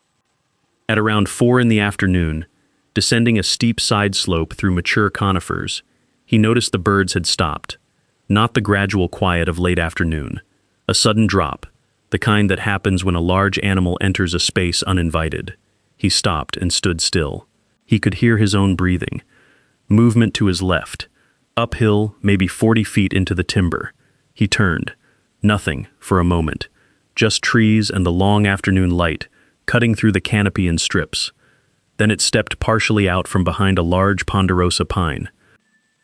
At around 4 in the afternoon, descending a steep side slope through mature conifers, he noticed the birds had stopped. Not the gradual quiet of late afternoon. A sudden drop, the kind that happens when a large animal enters a space uninvited. He stopped and stood still. He could hear his own breathing. Movement to his left. Uphill, maybe 40 feet into the timber. He turned. Nothing, for a moment. Just trees and the long afternoon light, cutting through the canopy in strips. Then it stepped partially out from behind a large ponderosa pine.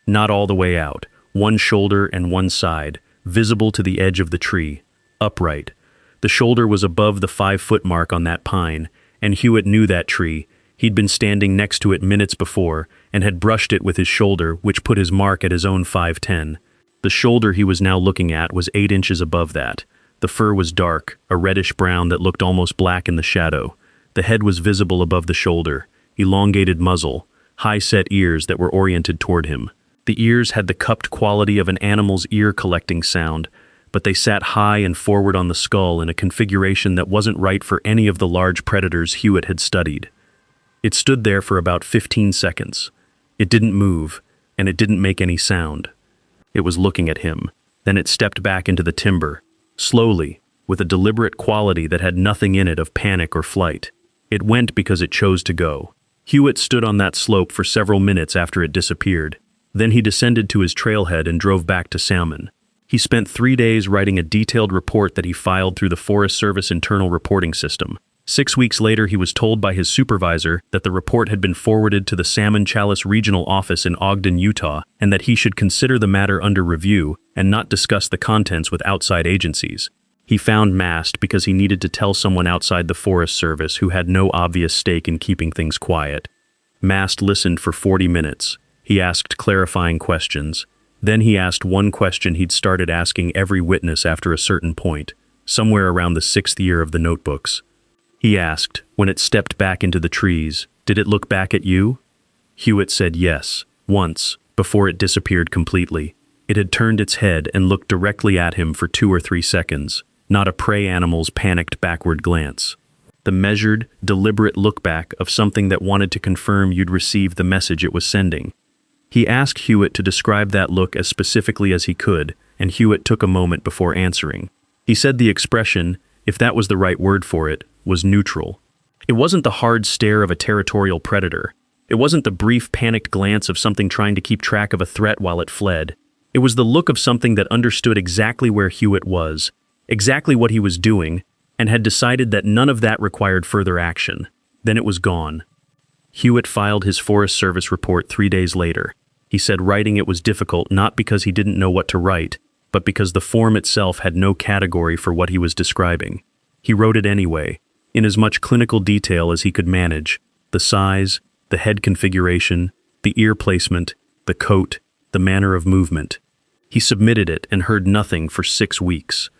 Not all the way out, one shoulder and one side, visible to the edge of the tree, upright. The shoulder was above the 5-foot mark on that pine, and Hewitt knew that tree. He'd been standing next to it minutes before, and had brushed it with his shoulder, which put his mark at his own 5'10". The shoulder he was now looking at was 8 inches above that. The fur was dark, a reddish brown that looked almost black in the shadow. The head was visible above the shoulder, elongated muzzle, high-set ears that were oriented toward him. The ears had the cupped quality of an animal's ear-collecting sound, but they sat high and forward on the skull in a configuration that wasn't right for any of the large predators Hewitt had studied. It stood there for about 15 seconds. It didn't move, and it didn't make any sound. It was looking at him. Then it stepped back into the timber, slowly, with a deliberate quality that had nothing in it of panic or flight. It went because it chose to go. Hewitt stood on that slope for several minutes after it disappeared. Then he descended to his trailhead and drove back to Salmon. He spent 3 days writing a detailed report that he filed through the Forest Service internal reporting system. 6 weeks later, he was told by his supervisor that the report had been forwarded to the Salmon Chalice Regional Office in Ogden, Utah, and that he should consider the matter under review and not discuss the contents with outside agencies. He found Mast because he needed to tell someone outside the Forest Service who had no obvious stake in keeping things quiet. Mast listened for 40 minutes. He asked clarifying questions. Then he asked one question he'd started asking every witness after a certain point, somewhere around the 6th year of the notebooks. He asked, when it stepped back into the trees, "Did it look back at you?" Hewitt said yes, once, before it disappeared completely. It had turned its head and looked directly at him for 2 or 3 seconds, not a prey animal's panicked backward glance. The measured, deliberate look back of something that wanted to confirm you'd received the message it was sending. He asked Hewitt to describe that look as specifically as he could, and Hewitt took a moment before answering. He said the expression, if that was the right word for it, was neutral. It wasn't the hard stare of a territorial predator. It wasn't the brief panicked glance of something trying to keep track of a threat while it fled. It was the look of something that understood exactly where Hewitt was, exactly what he was doing, and had decided that none of that required further action. Then it was gone. Hewitt filed his Forest Service report 3 days later. He said writing it was difficult not because he didn't know what to write, but because the form itself had no category for what he was describing. He wrote it anyway, in as much clinical detail as he could manage: the size, the head configuration, the ear placement, the coat, the manner of movement. He submitted it and heard nothing for 6 weeks.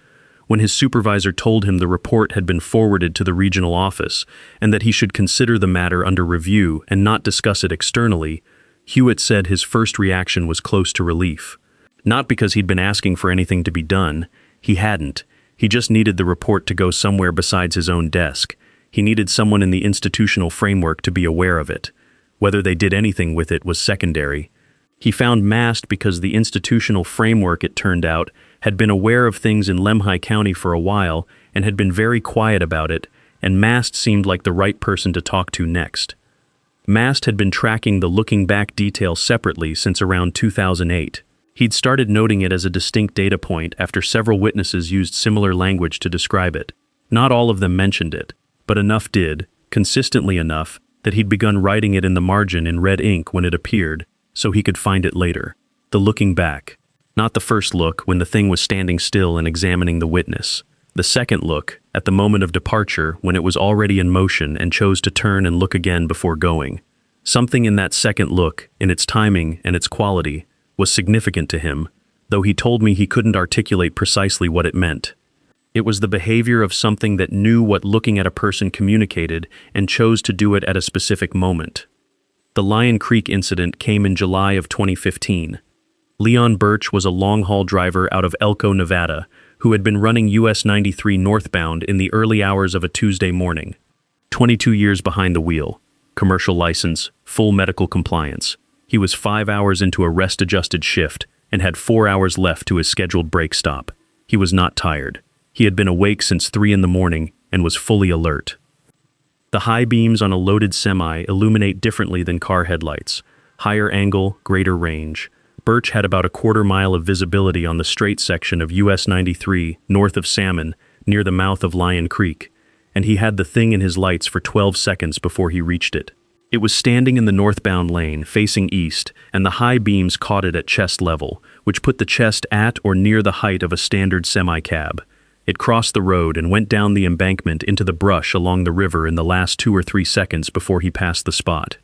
When his supervisor told him the report had been forwarded to the regional office and that he should consider the matter under review and not discuss it externally, Hewitt said his first reaction was close to relief. Not because he'd been asking for anything to be done. He hadn't. He just needed the report to go somewhere besides his own desk. He needed someone in the institutional framework to be aware of it. Whether they did anything with it was secondary. He found Mast because the institutional framework, it turned out, had been aware of things in Lemhi County for a while and had been very quiet about it, and Mast seemed like the right person to talk to next. Mast had been tracking the looking back detail separately since around 2008. He'd started noting it as a distinct data point after several witnesses used similar language to describe it. Not all of them mentioned it, but enough did, consistently enough, that he'd begun writing it in the margin in red ink when it appeared, so he could find it later. The looking back. Not the first look when the thing was standing still and examining the witness. The second look, at the moment of departure when it was already in motion and chose to turn and look again before going. Something in that second look, in its timing and its quality, was significant to him, though he told me he couldn't articulate precisely what it meant. It was the behavior of something that knew what looking at a person communicated and chose to do it at a specific moment. The Lion Creek incident came in July of 2015. Leon Birch was a long-haul driver out of Elko, Nevada, who had been running US 93 northbound in the early hours of a Tuesday morning. 22 years behind the wheel, commercial license, full medical compliance. He was 5 hours into a rest-adjusted shift and had 4 hours left to his scheduled break stop. He was not tired. He had been awake since 3 in the morning and was fully alert. The high beams on a loaded semi illuminate differently than car headlights. Higher angle, greater range. Birch had about a quarter mile of visibility on the straight section of US 93 north of Salmon, near the mouth of Lion Creek, and he had the thing in his lights for 12 seconds before he reached it. It was standing in the northbound lane, facing east, and the high beams caught it at chest level, which put the chest at or near the height of a standard semi-cab. It crossed the road and went down the embankment into the brush along the river in the last 2 or 3 seconds before he passed the spot.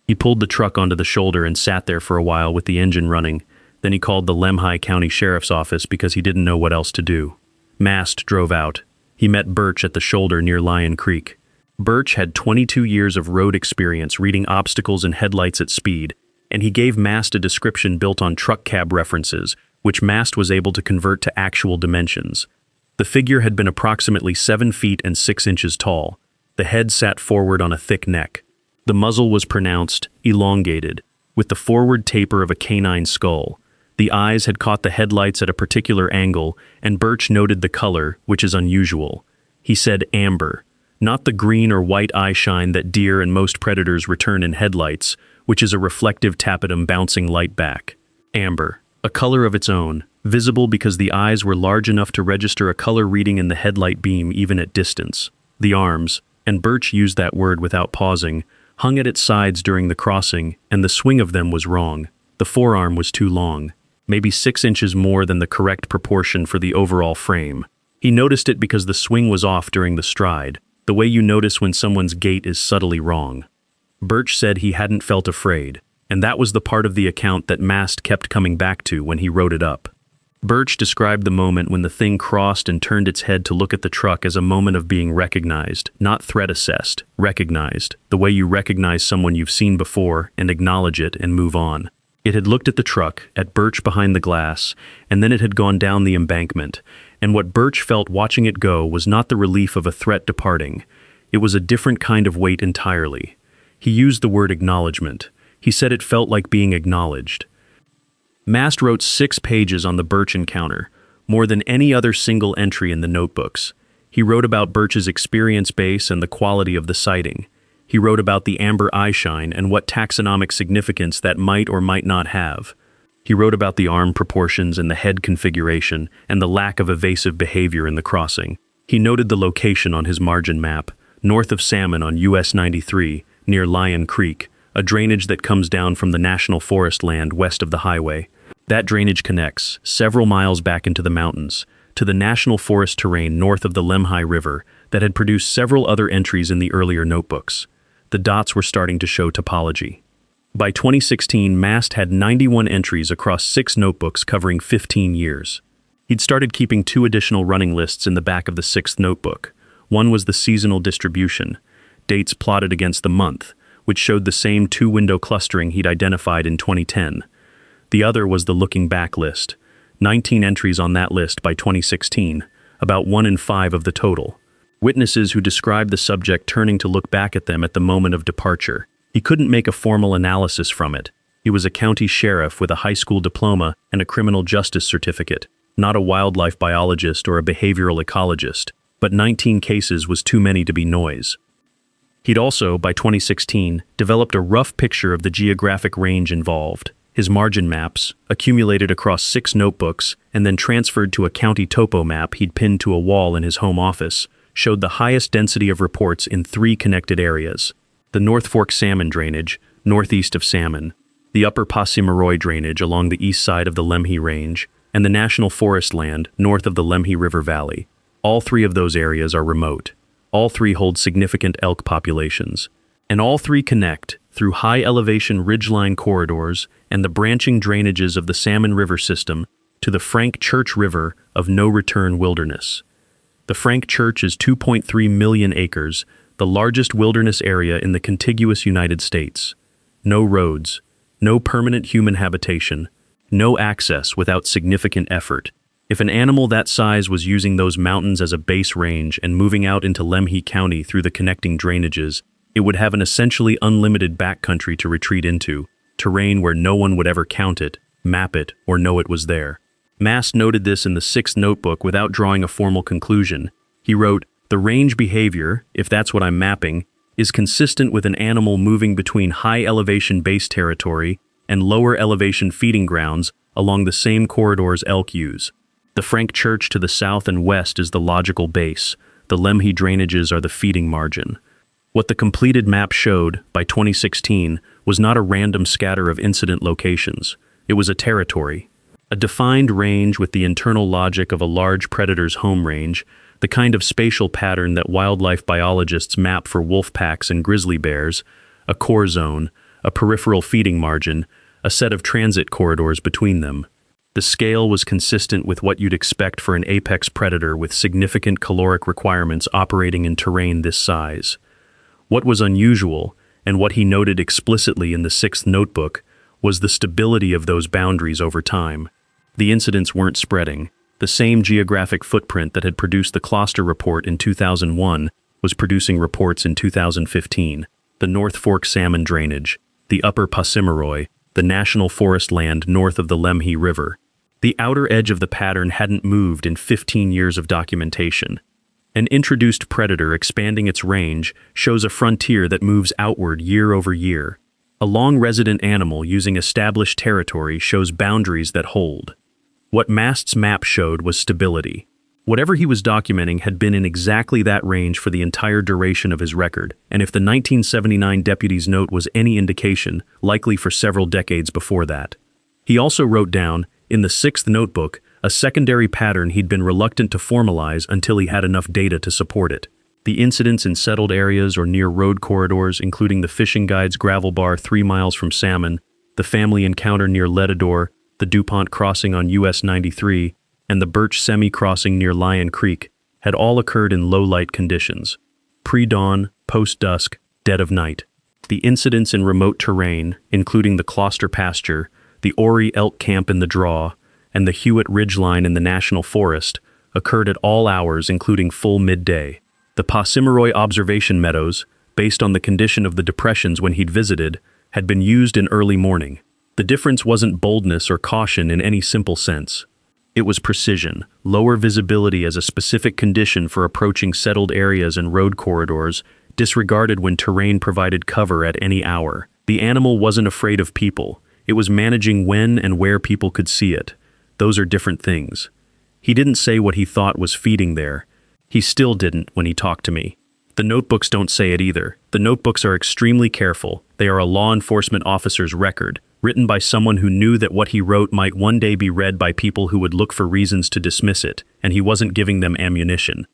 He pulled the truck onto the shoulder and sat there for a while with the engine running. Then he called the Lemhi County Sheriff's Office because he didn't know what else to do. Mast drove out. He met Birch at the shoulder near Lion Creek. Birch had 22 years of road experience reading obstacles and headlights at speed, and he gave Mast a description built on truck cab references, which Mast was able to convert to actual dimensions. The figure had been approximately 7 feet and 6 inches tall. The head sat forward on a thick neck. The muzzle was pronounced, elongated, with the forward taper of a canine skull. The eyes had caught the headlights at a particular angle, and Birch noted the color, which is unusual. He said amber, not the green or white eye shine that deer and most predators return in headlights, which is a reflective tapetum bouncing light back. Amber, a color of its own, visible because the eyes were large enough to register a color reading in the headlight beam even at distance. The arms, and Birch used that word without pausing, hung at its sides during the crossing, and the swing of them was wrong. The forearm was too long, maybe 6 inches more than the correct proportion for the overall frame. He noticed it because the swing was off during the stride, the way you notice when someone's gait is subtly wrong. Birch said he hadn't felt afraid, and that was the part of the account that Mast kept coming back to when he wrote it up. Birch described the moment when the thing crossed and turned its head to look at the truck as a moment of being recognized, not threat assessed, recognized, the way you recognize someone you've seen before and acknowledge it and move on. It had looked at the truck, at Birch behind the glass, and then it had gone down the embankment, and what Birch felt watching it go was not the relief of a threat departing. It was a different kind of weight entirely. He used the word acknowledgement. He said it felt like being acknowledged. Mast wrote 6 pages on the Birch encounter, more than any other single entry in the notebooks. He wrote about Birch's experience base and the quality of the sighting. He wrote about the amber eyeshine and what taxonomic significance that might or might not have. He wrote about the arm proportions and the head configuration and the lack of evasive behavior in the crossing. He noted the location on his margin map, north of Salmon on US 93, near Lion Creek, a drainage that comes down from the national forest land west of the highway. That drainage connects, several miles back into the mountains, to the national forest terrain north of the Lemhi River that had produced several other entries in the earlier notebooks. The dots were starting to show topology. By 2016, Mast had 91 entries across 6 notebooks covering 15 years. He'd started keeping 2 additional running lists in the back of the 6th notebook. One was the seasonal distribution, dates plotted against the month, which showed the same 2-window clustering he'd identified in 2010. The other was the looking back list, 19 entries on that list by 2016, about 1 in 5 of the total. Witnesses who described the subject turning to look back at them at the moment of departure. He couldn't make a formal analysis from it. He was a county sheriff with a high school diploma and a criminal justice certificate, not a wildlife biologist or a behavioral ecologist, but 19 cases was too many to be noise. He'd also, by 2016, developed a rough picture of the geographic range involved. His margin maps, accumulated across 6 notebooks and then transferred to a county topo map he'd pinned to a wall in his home office, showed the highest density of reports in 3 connected areas: the North Fork Salmon Drainage, northeast of Salmon, the Upper Passimaroy Drainage along the east side of the Lemhi Range, and the National Forest Land north of the Lemhi River Valley. All 3 of those areas are remote. All 3 hold significant elk populations. And all 3 connect through high-elevation ridgeline corridors and the branching drainages of the Salmon River system to the Frank Church River of no-return wilderness. The Frank Church is 2.3 million acres, the largest wilderness area in the contiguous United States. No roads, no permanent human habitation, no access without significant effort. If an animal that size was using those mountains as a base range and moving out into Lemhi County through the connecting drainages, it would have an essentially unlimited backcountry to retreat into, terrain where no one would ever count it, map it, or know it was there. Mast noted this in the 6th notebook without drawing a formal conclusion. He wrote, "The range behavior, if that's what I'm mapping, is consistent with an animal moving between high-elevation base territory and lower-elevation feeding grounds along the same corridors elk use. The Frank Church to the south and west is the logical base. The Lemhi drainages are the feeding margin." What the completed map showed, by 2016, was not a random scatter of incident locations. It was a territory. A defined range with the internal logic of a large predator's home range, the kind of spatial pattern that wildlife biologists map for wolf packs and grizzly bears, a core zone, a peripheral feeding margin, a set of transit corridors between them. The scale was consistent with what you'd expect for an apex predator with significant caloric requirements operating in terrain this size. What was unusual, and what he noted explicitly in the sixth notebook, was the stability of those boundaries over time. The incidents weren't spreading. The same geographic footprint that had produced the Closter report in 2001 was producing reports in 2015. The North Fork salmon drainage, the Upper Possimiroy, the national forest land north of the Lemhi River. The outer edge of the pattern hadn't moved in 15 years of documentation. An introduced predator expanding its range shows a frontier that moves outward year over year. A long-resident animal using established territory shows boundaries that hold. What Mast's map showed was stability. Whatever he was documenting had been in exactly that range for the entire duration of his record, and if the 1979 deputy's note was any indication, likely for several decades before that. He also wrote down, in the sixth notebook, a secondary pattern he'd been reluctant to formalize until he had enough data to support it. The incidents in settled areas or near road corridors, including the fishing guide's gravel bar 3 miles from Salmon, the family encounter near Letador, the DuPont crossing on US 93, and the Birch semi-crossing near Lion Creek, had all occurred in low-light conditions. Pre-dawn, post-dusk, dead of night. The incidents in remote terrain, including the Closter pasture, the Ori elk camp in the Draw, and the Hewitt Ridgeline in the National Forest, occurred at all hours including full midday. The Possimiroy observation meadows, based on the condition of the depressions when he'd visited, had been used in early morning. The difference wasn't boldness or caution in any simple sense. It was precision, lower visibility as a specific condition for approaching settled areas and road corridors, disregarded when terrain provided cover at any hour. The animal wasn't afraid of people. It was managing when and where people could see it. Those are different things. He didn't say what he thought was feeding there. He still didn't when he talked to me. The notebooks don't say it either. The notebooks are extremely careful. They are a law enforcement officer's record, written by someone who knew that what he wrote might one day be read by people who would look for reasons to dismiss it, and he wasn't giving them ammunition.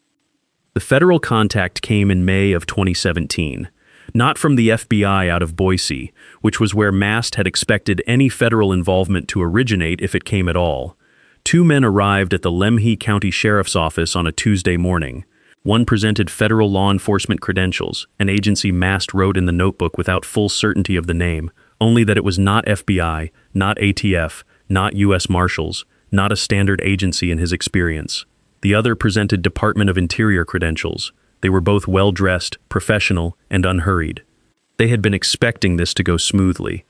The federal contact came in May of 2017, not from the FBI out of Boise, which was where Mast had expected any federal involvement to originate if it came at all. 2 men arrived at the Lemhi County Sheriff's Office on a Tuesday morning. One presented federal law enforcement credentials, an agency Mast wrote in the notebook without full certainty of the name, only that it was not FBI, not ATF, not U.S. Marshals, not a standard agency in his experience. The other presented Department of Interior credentials. They were both well-dressed, professional, and unhurried. They had been expecting this to go smoothly.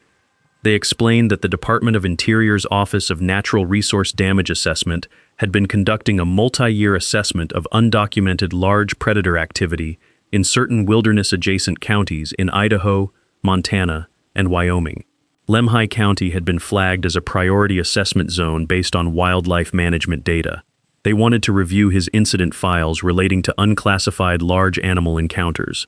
They explained that the Department of Interior's Office of Natural Resource Damage Assessment had been conducting a multi-year assessment of undocumented large predator activity in certain wilderness-adjacent counties in Idaho, Montana, and Wyoming. Lemhi County had been flagged as a priority assessment zone based on wildlife management data. They wanted to review his incident files relating to unclassified large animal encounters.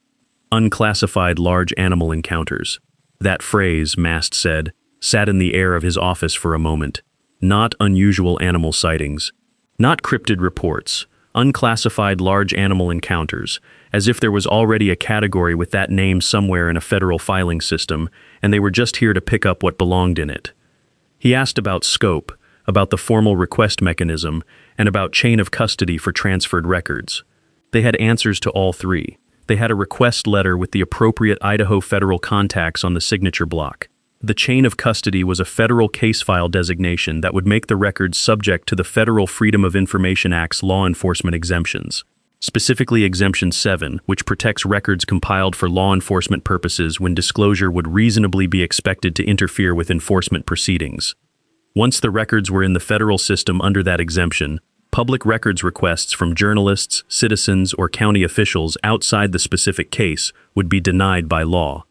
Unclassified large animal encounters. That phrase, Mast said, sat in the air of his office for a moment. Not unusual animal sightings. Not cryptid reports. Unclassified large animal encounters, as if there was already a category with that name somewhere in a federal filing system, and they were just here to pick up what belonged in it. He asked about scope, about the formal request mechanism, and about chain of custody for transferred records. They had answers to all three. They had a request letter with the appropriate Idaho federal contacts on the signature block. The chain of custody was a federal case file designation that would make the records subject to the Federal Freedom of Information Act's law enforcement exemptions. Specifically Exemption 7, which protects records compiled for law enforcement purposes when disclosure would reasonably be expected to interfere with enforcement proceedings. Once the records were in the federal system under that exemption, public records requests from journalists, citizens, or county officials outside the specific case would be denied by law.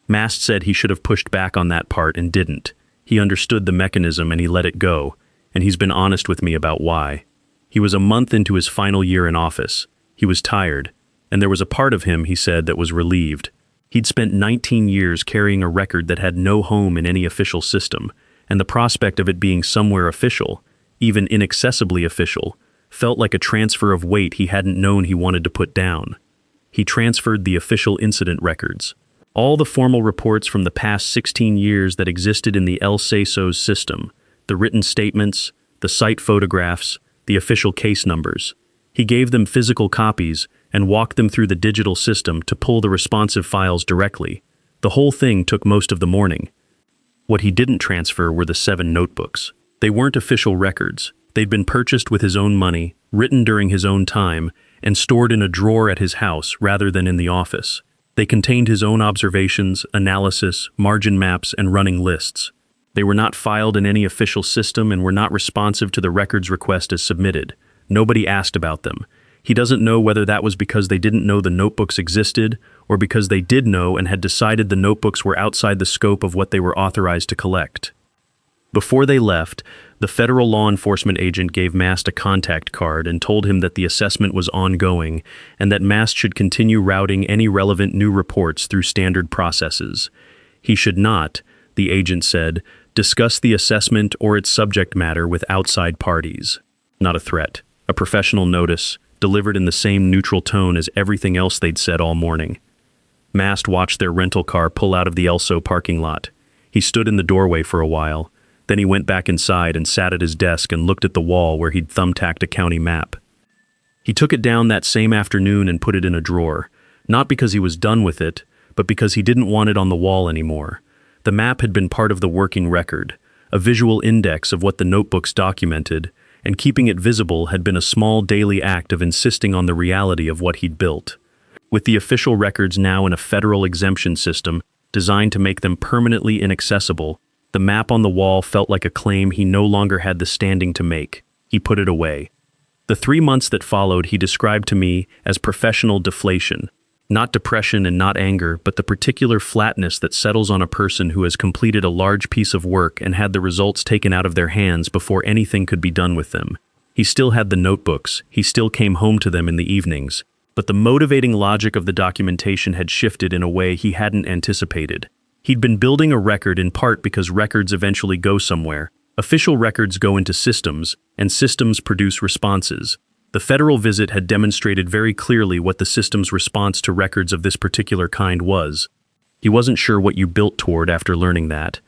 Mast said he should have pushed back on that part and didn't. He understood the mechanism and he let it go, and he's been honest with me about why. He was a month into his final year in office. He was tired, and there was a part of him, he said, that was relieved. He'd spent 19 years carrying a record that had no home in any official system, and the prospect of it being somewhere official, even inaccessibly official, felt like a transfer of weight he hadn't known he wanted to put down. He transferred the official incident records. All the formal reports from the past 16 years that existed in the El Ceso's system, the written statements, the site photographs, the official case numbers. He gave them physical copies and walked them through the digital system to pull the responsive files directly. The whole thing took most of the morning. What he didn't transfer were the 7 notebooks. They weren't official records. They'd been purchased with his own money, written during his own time, and stored in a drawer at his house rather than in the office. They contained his own observations, analysis, margin maps, and running lists. They were not filed in any official system and were not responsive to the records request as submitted. Nobody asked about them. He doesn't know whether that was because they didn't know the notebooks existed, or because they did know and had decided the notebooks were outside the scope of what they were authorized to collect. Before they left, the federal law enforcement agent gave Mast a contact card and told him that the assessment was ongoing and that Mast should continue routing any relevant new reports through standard processes. He should not, the agent said, discuss the assessment or its subject matter with outside parties. Not a threat, a professional notice, delivered in the same neutral tone as everything else they'd said all morning. Mast watched their rental car pull out of the ELSO parking lot. He stood in the doorway for a while. Then he went back inside and sat at his desk and looked at the wall where he'd thumbtacked a county map. He took it down that same afternoon and put it in a drawer, not because he was done with it, but because he didn't want it on the wall anymore. The map had been part of the working record, a visual index of what the notebooks documented, and keeping it visible had been a small daily act of insisting on the reality of what he'd built. With the official records now in a federal exemption system designed to make them permanently inaccessible, the map on the wall felt like a claim he no longer had the standing to make. He put it away. The 3 months that followed he described to me as professional deflation. Not depression and not anger, but the particular flatness that settles on a person who has completed a large piece of work and had the results taken out of their hands before anything could be done with them. He still had the notebooks, he still came home to them in the evenings, but the motivating logic of the documentation had shifted in a way he hadn't anticipated. He'd been building a record in part because records eventually go somewhere. Official records go into systems, and systems produce responses. The federal visit had demonstrated very clearly what the system's response to records of this particular kind was. He wasn't sure what you built toward after learning that.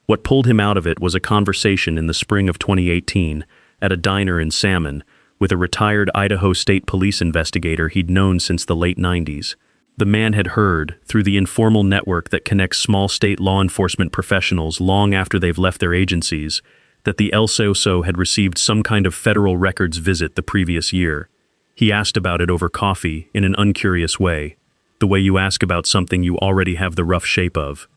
What pulled him out of it was a conversation in the spring of 2018 at a diner in Salmon with a retired Idaho State Police investigator he'd known since the late 90s. The man had heard, through the informal network that connects small state law enforcement professionals long after they've left their agencies, that the ELSO had received some kind of federal records visit the previous year. He asked about it over coffee in an uncurious way, the way you ask about something you already have the rough shape of.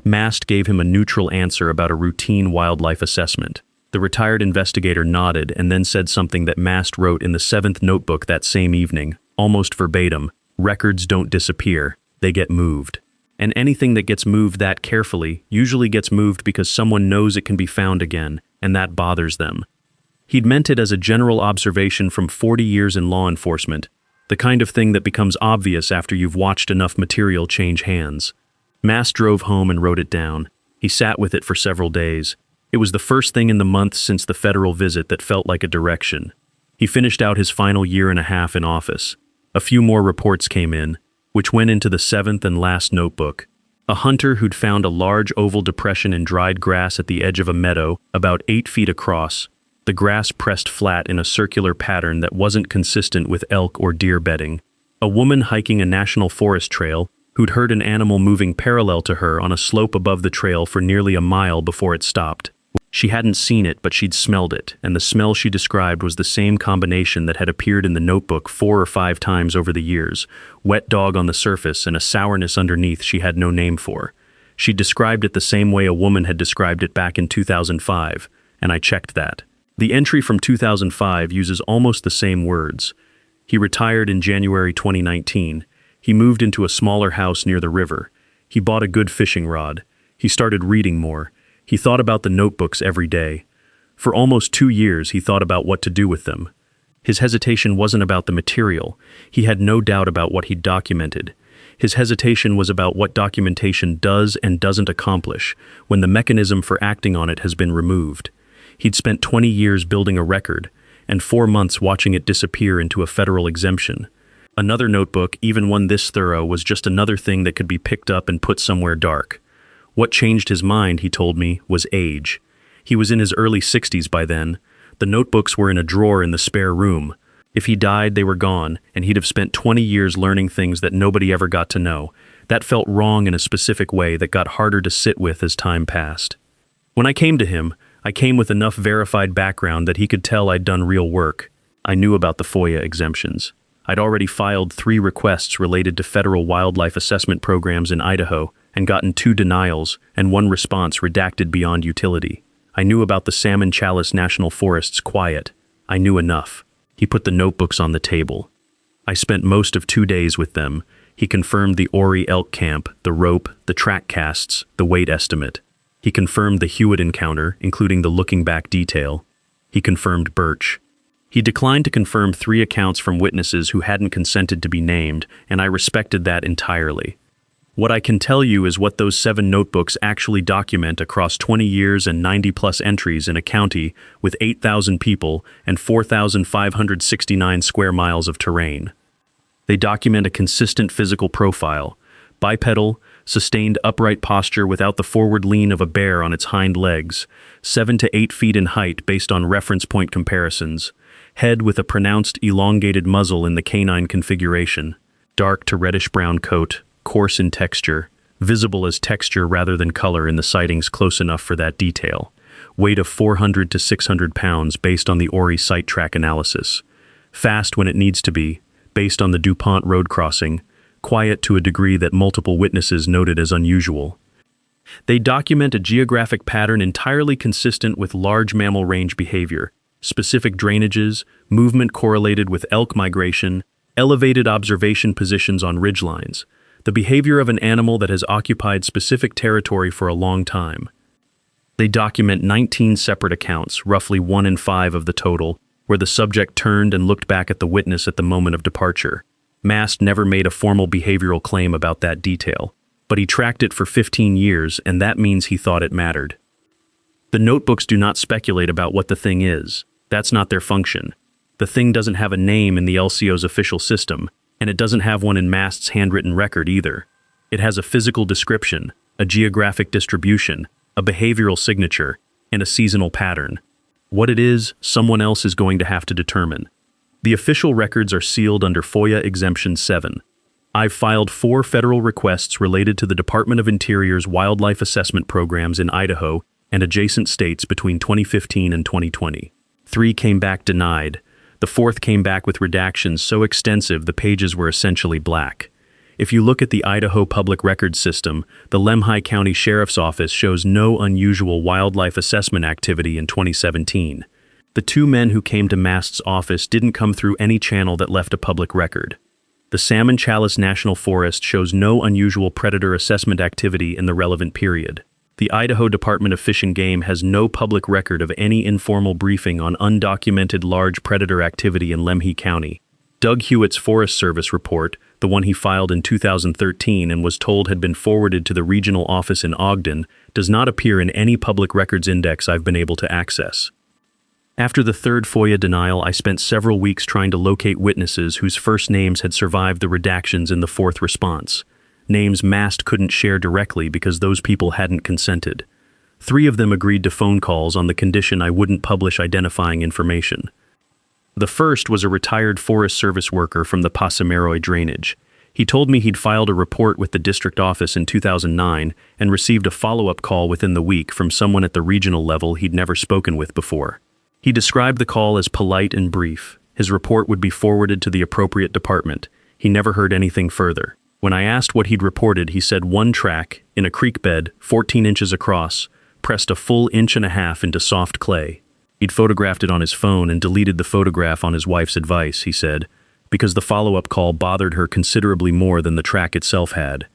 Mast gave him a neutral answer about a routine wildlife assessment. The retired investigator nodded and then said something that Mast wrote in the 7th notebook that same evening, almost verbatim. Records don't disappear, they get moved. And anything that gets moved that carefully usually gets moved because someone knows it can be found again, and that bothers them. He'd meant it as a general observation from 40 years in law enforcement, the kind of thing that becomes obvious after you've watched enough material change hands. Mast drove home and wrote it down. He sat with it for several days. It was the first thing in the month since the federal visit that felt like a direction. He finished out his final year and a half in office. A few more reports came in, which went into the 7th and last notebook. A hunter who'd found a large oval depression in dried grass at the edge of a meadow, about 8 feet across, the grass pressed flat in a circular pattern that wasn't consistent with elk or deer bedding. A woman hiking a national forest trail who'd heard an animal moving parallel to her on a slope above the trail for nearly a mile before it stopped. She hadn't seen it, but she'd smelled it, and the smell she described was the same combination that had appeared in the notebook 4 or 5 times over the years: wet dog on the surface and a sourness underneath she had no name for. She described it the same way a woman had described it back in 2005, and I checked that. The entry from 2005 uses almost the same words. He retired in January 2019. He moved into a smaller house near the river. He bought a good fishing rod. He started reading more. He thought about the notebooks every day. For almost 2 years, he thought about what to do with them. His hesitation wasn't about the material. He had no doubt about what he'd documented. His hesitation was about what documentation does and doesn't accomplish when the mechanism for acting on it has been removed. He'd spent 20 years building a record, and 4 months watching it disappear into a federal exemption. Another notebook, even one this thorough, was just another thing that could be picked up and put somewhere dark. What changed his mind, he told me, was age. He was in his early 60s by then. The notebooks were in a drawer in the spare room. If he died, they were gone, and he'd have spent 20 years learning things that nobody ever got to know. That felt wrong in a specific way that got harder to sit with as time passed. When I came to him, I came with enough verified background that he could tell I'd done real work. I knew about the FOIA exemptions. I'd already filed 3 requests related to federal wildlife assessment programs in Idaho and gotten 2 denials and 1 response redacted beyond utility. I knew about the Salmon Chalice National Forest's quiet. I knew enough. He put the notebooks on the table. I spent most of 2 days with them. He confirmed the Ori elk camp, the rope, the track casts, the weight estimate. He confirmed the Hewitt encounter, including the looking back detail. He confirmed Birch. He declined to confirm 3 accounts from witnesses who hadn't consented to be named, and I respected that entirely. What I can tell you is what those 7 notebooks actually document across 20 years and 90-plus entries in a county with 8,000 people and 4,569 square miles of terrain. They document a consistent physical profile: bipedal, sustained upright posture without the forward lean of a bear on its hind legs, 7 to 8 feet in height based on reference point comparisons, head with a pronounced elongated muzzle in the canine configuration, dark to reddish-brown coat, coarse in texture, visible as texture rather than color in the sightings close enough for that detail, weight of 400 to 600 pounds based on the Ori site track analysis, fast when it needs to be, based on the DuPont road crossing, quiet to a degree that multiple witnesses noted as unusual. They document a geographic pattern entirely consistent with large mammal range behavior, specific drainages, movement correlated with elk migration, elevated observation positions on ridgelines, the behavior of an animal that has occupied specific territory for a long time. They document 19 separate accounts, roughly 1 in 5 of the total, where the subject turned and looked back at the witness at the moment of departure. Mast never made a formal behavioral claim about that detail, but he tracked it for 15 years, and that means he thought it mattered. The notebooks do not speculate about what the thing is. That's not their function. The thing doesn't have a name in the LCO's official system, and it doesn't have one in Mast's handwritten record either. It has a physical description, a geographic distribution, a behavioral signature, and a seasonal pattern. What it is, someone else is going to have to determine. The official records are sealed under FOIA Exemption 7. I've filed 4 federal requests related to the Department of Interior's wildlife assessment programs in Idaho and adjacent states between 2015 and 2020. 3 came back denied. The 4th came back with redactions so extensive the pages were essentially black. If you look at the Idaho Public Records System, the Lemhi County Sheriff's Office shows no unusual wildlife assessment activity in 2017. The 2 men who came to Mast's office didn't come through any channel that left a public record. The Salmon Chalice National Forest shows no unusual predator assessment activity in the relevant period. The Idaho Department of Fish and Game has no public record of any informal briefing on undocumented large predator activity in Lemhi County. Doug Hewitt's Forest Service report, the one he filed in 2013 and was told had been forwarded to the regional office in Ogden, does not appear in any public records index I've been able to access. After the 3rd FOIA denial, I spent several weeks trying to locate witnesses whose first names had survived the redactions in the 4th response. Names Mast couldn't share directly because those people hadn't consented. 3 of them agreed to phone calls on the condition I wouldn't publish identifying information. The first was a retired Forest Service worker from the Pasameroy drainage. He told me he'd filed a report with the district office in 2009 and received a follow-up call within the week from someone at the regional level he'd never spoken with before. He described the call as polite and brief. His report would be forwarded to the appropriate department. He never heard anything further. When I asked what he'd reported, he said 1 track, in a creek bed, 14 inches across, pressed a full 1.5 inches into soft clay. He'd photographed it on his phone and deleted the photograph on his wife's advice, he said, because the follow-up call bothered her considerably more than the track itself had.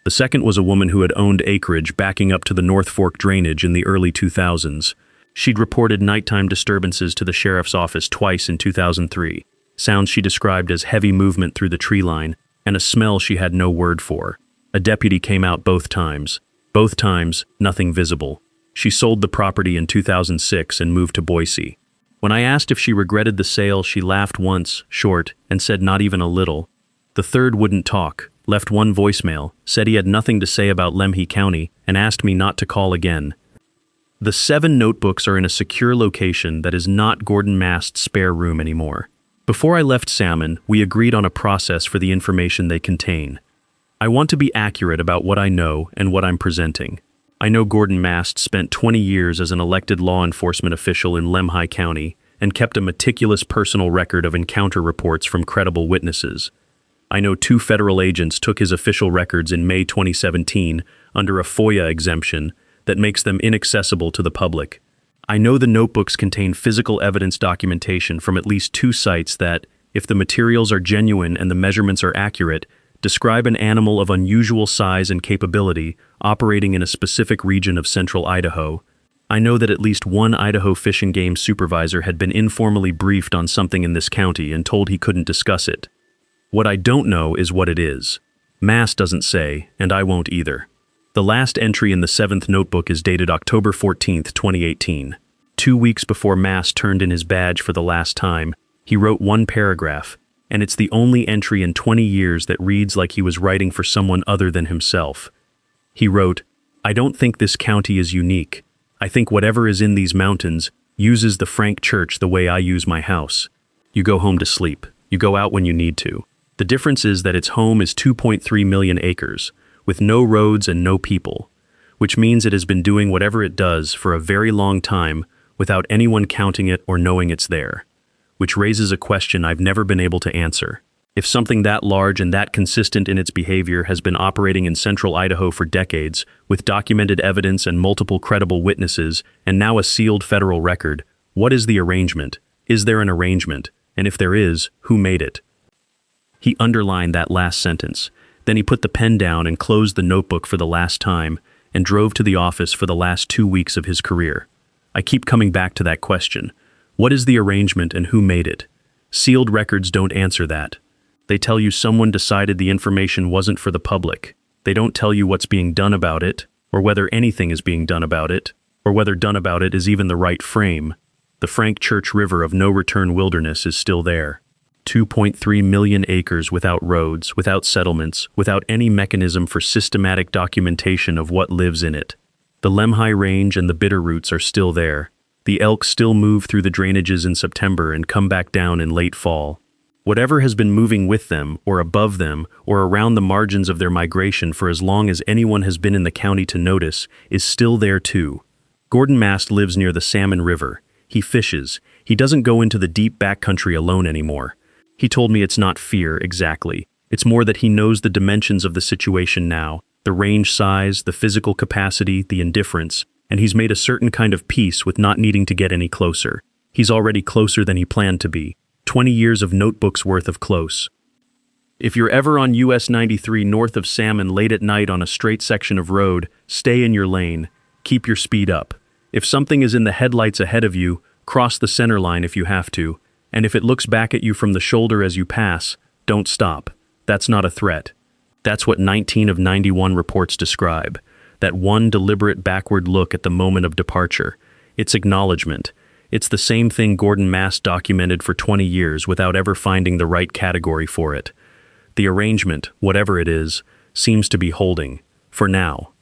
The second was a woman who had owned acreage backing up to the North Fork drainage in the early 2000s. She'd reported nighttime disturbances to the sheriff's office twice in 2003, sounds she described as heavy movement through the tree line, and a smell she had no word for. A deputy came out both times. Both times, nothing visible. She sold the property in 2006 and moved to Boise. When I asked if she regretted the sale, she laughed once, short, and said not even a little. The third wouldn't talk, left 1 voicemail, said he had nothing to say about Lemhi County, and asked me not to call again. The 7 notebooks are in a secure location that is not Gordon Mast's spare room anymore. Before I left Salmon, we agreed on a process for the information they contain. I want to be accurate about what I know and what I'm presenting. I know Gordon Mast spent 20 years as an elected law enforcement official in Lemhi County and kept a meticulous personal record of encounter reports from credible witnesses. I know 2 federal agents took his official records in May 2017 under a FOIA exemption that makes them inaccessible to the public. I know the notebooks contain physical evidence documentation from at least 2 sites that, if the materials are genuine and the measurements are accurate, describe an animal of unusual size and capability operating in a specific region of central Idaho. I know that at least one Idaho Fish and Game supervisor had been informally briefed on something in this county and told he couldn't discuss it. What I don't know is what it is. Mast doesn't say, and I won't either. The last entry in the 7th notebook is dated October 14, 2018. 2 weeks before Mast turned in his badge for the last time, he wrote 1 paragraph, and it's the only entry in 20 years that reads like he was writing for someone other than himself. He wrote, "I don't think this county is unique. I think whatever is in these mountains uses the Frank Church the way I use my house. You go home to sleep. You go out when you need to. The difference is that its home is 2.3 million acres, with no roads and no people, which means it has been doing whatever it does for a very long time without anyone counting it or knowing it's there, which raises a question I've never been able to answer. If something that large and that consistent in its behavior has been operating in central Idaho for decades, with documented evidence and multiple credible witnesses, and now a sealed federal record, what is the arrangement? Is there an arrangement? And if there is, who made it?" He underlined that last sentence. Then he put the pen down and closed the notebook for the last time and drove to the office for the last 2 weeks of his career. I keep coming back to that question. What is the arrangement and who made it? Sealed records don't answer that. They tell you someone decided the information wasn't for the public. They don't tell you what's being done about it, or whether anything is being done about it, or whether done about it is even the right frame. The Frank Church River of no return wilderness is still there. 2.3 million acres without roads, without settlements, without any mechanism for systematic documentation of what lives in it. The Lemhi Range and the Bitterroots are still there. The elk still move through the drainages in September and come back down in late fall. Whatever has been moving with them, or above them, or around the margins of their migration for as long as anyone has been in the county to notice, is still there too. Gordon Mast lives near the Salmon River. He fishes. He doesn't go into the deep backcountry alone anymore. He told me it's not fear, exactly. It's more that he knows the dimensions of the situation now, the range size, the physical capacity, the indifference, and he's made a certain kind of peace with not needing to get any closer. He's already closer than he planned to be. 20 years of notebooks worth of close. If you're ever on US 93 north of Salmon late at night on a straight section of road, stay in your lane. Keep your speed up. If something is in the headlights ahead of you, cross the center line if you have to. And if it looks back at you from the shoulder as you pass, don't stop. That's not a threat. That's what 19 of 91 reports describe. That one deliberate backward look at the moment of departure. It's acknowledgement. It's the same thing Gordon Mast documented for 20 years without ever finding the right category for it. The arrangement, whatever it is, seems to be holding. For now.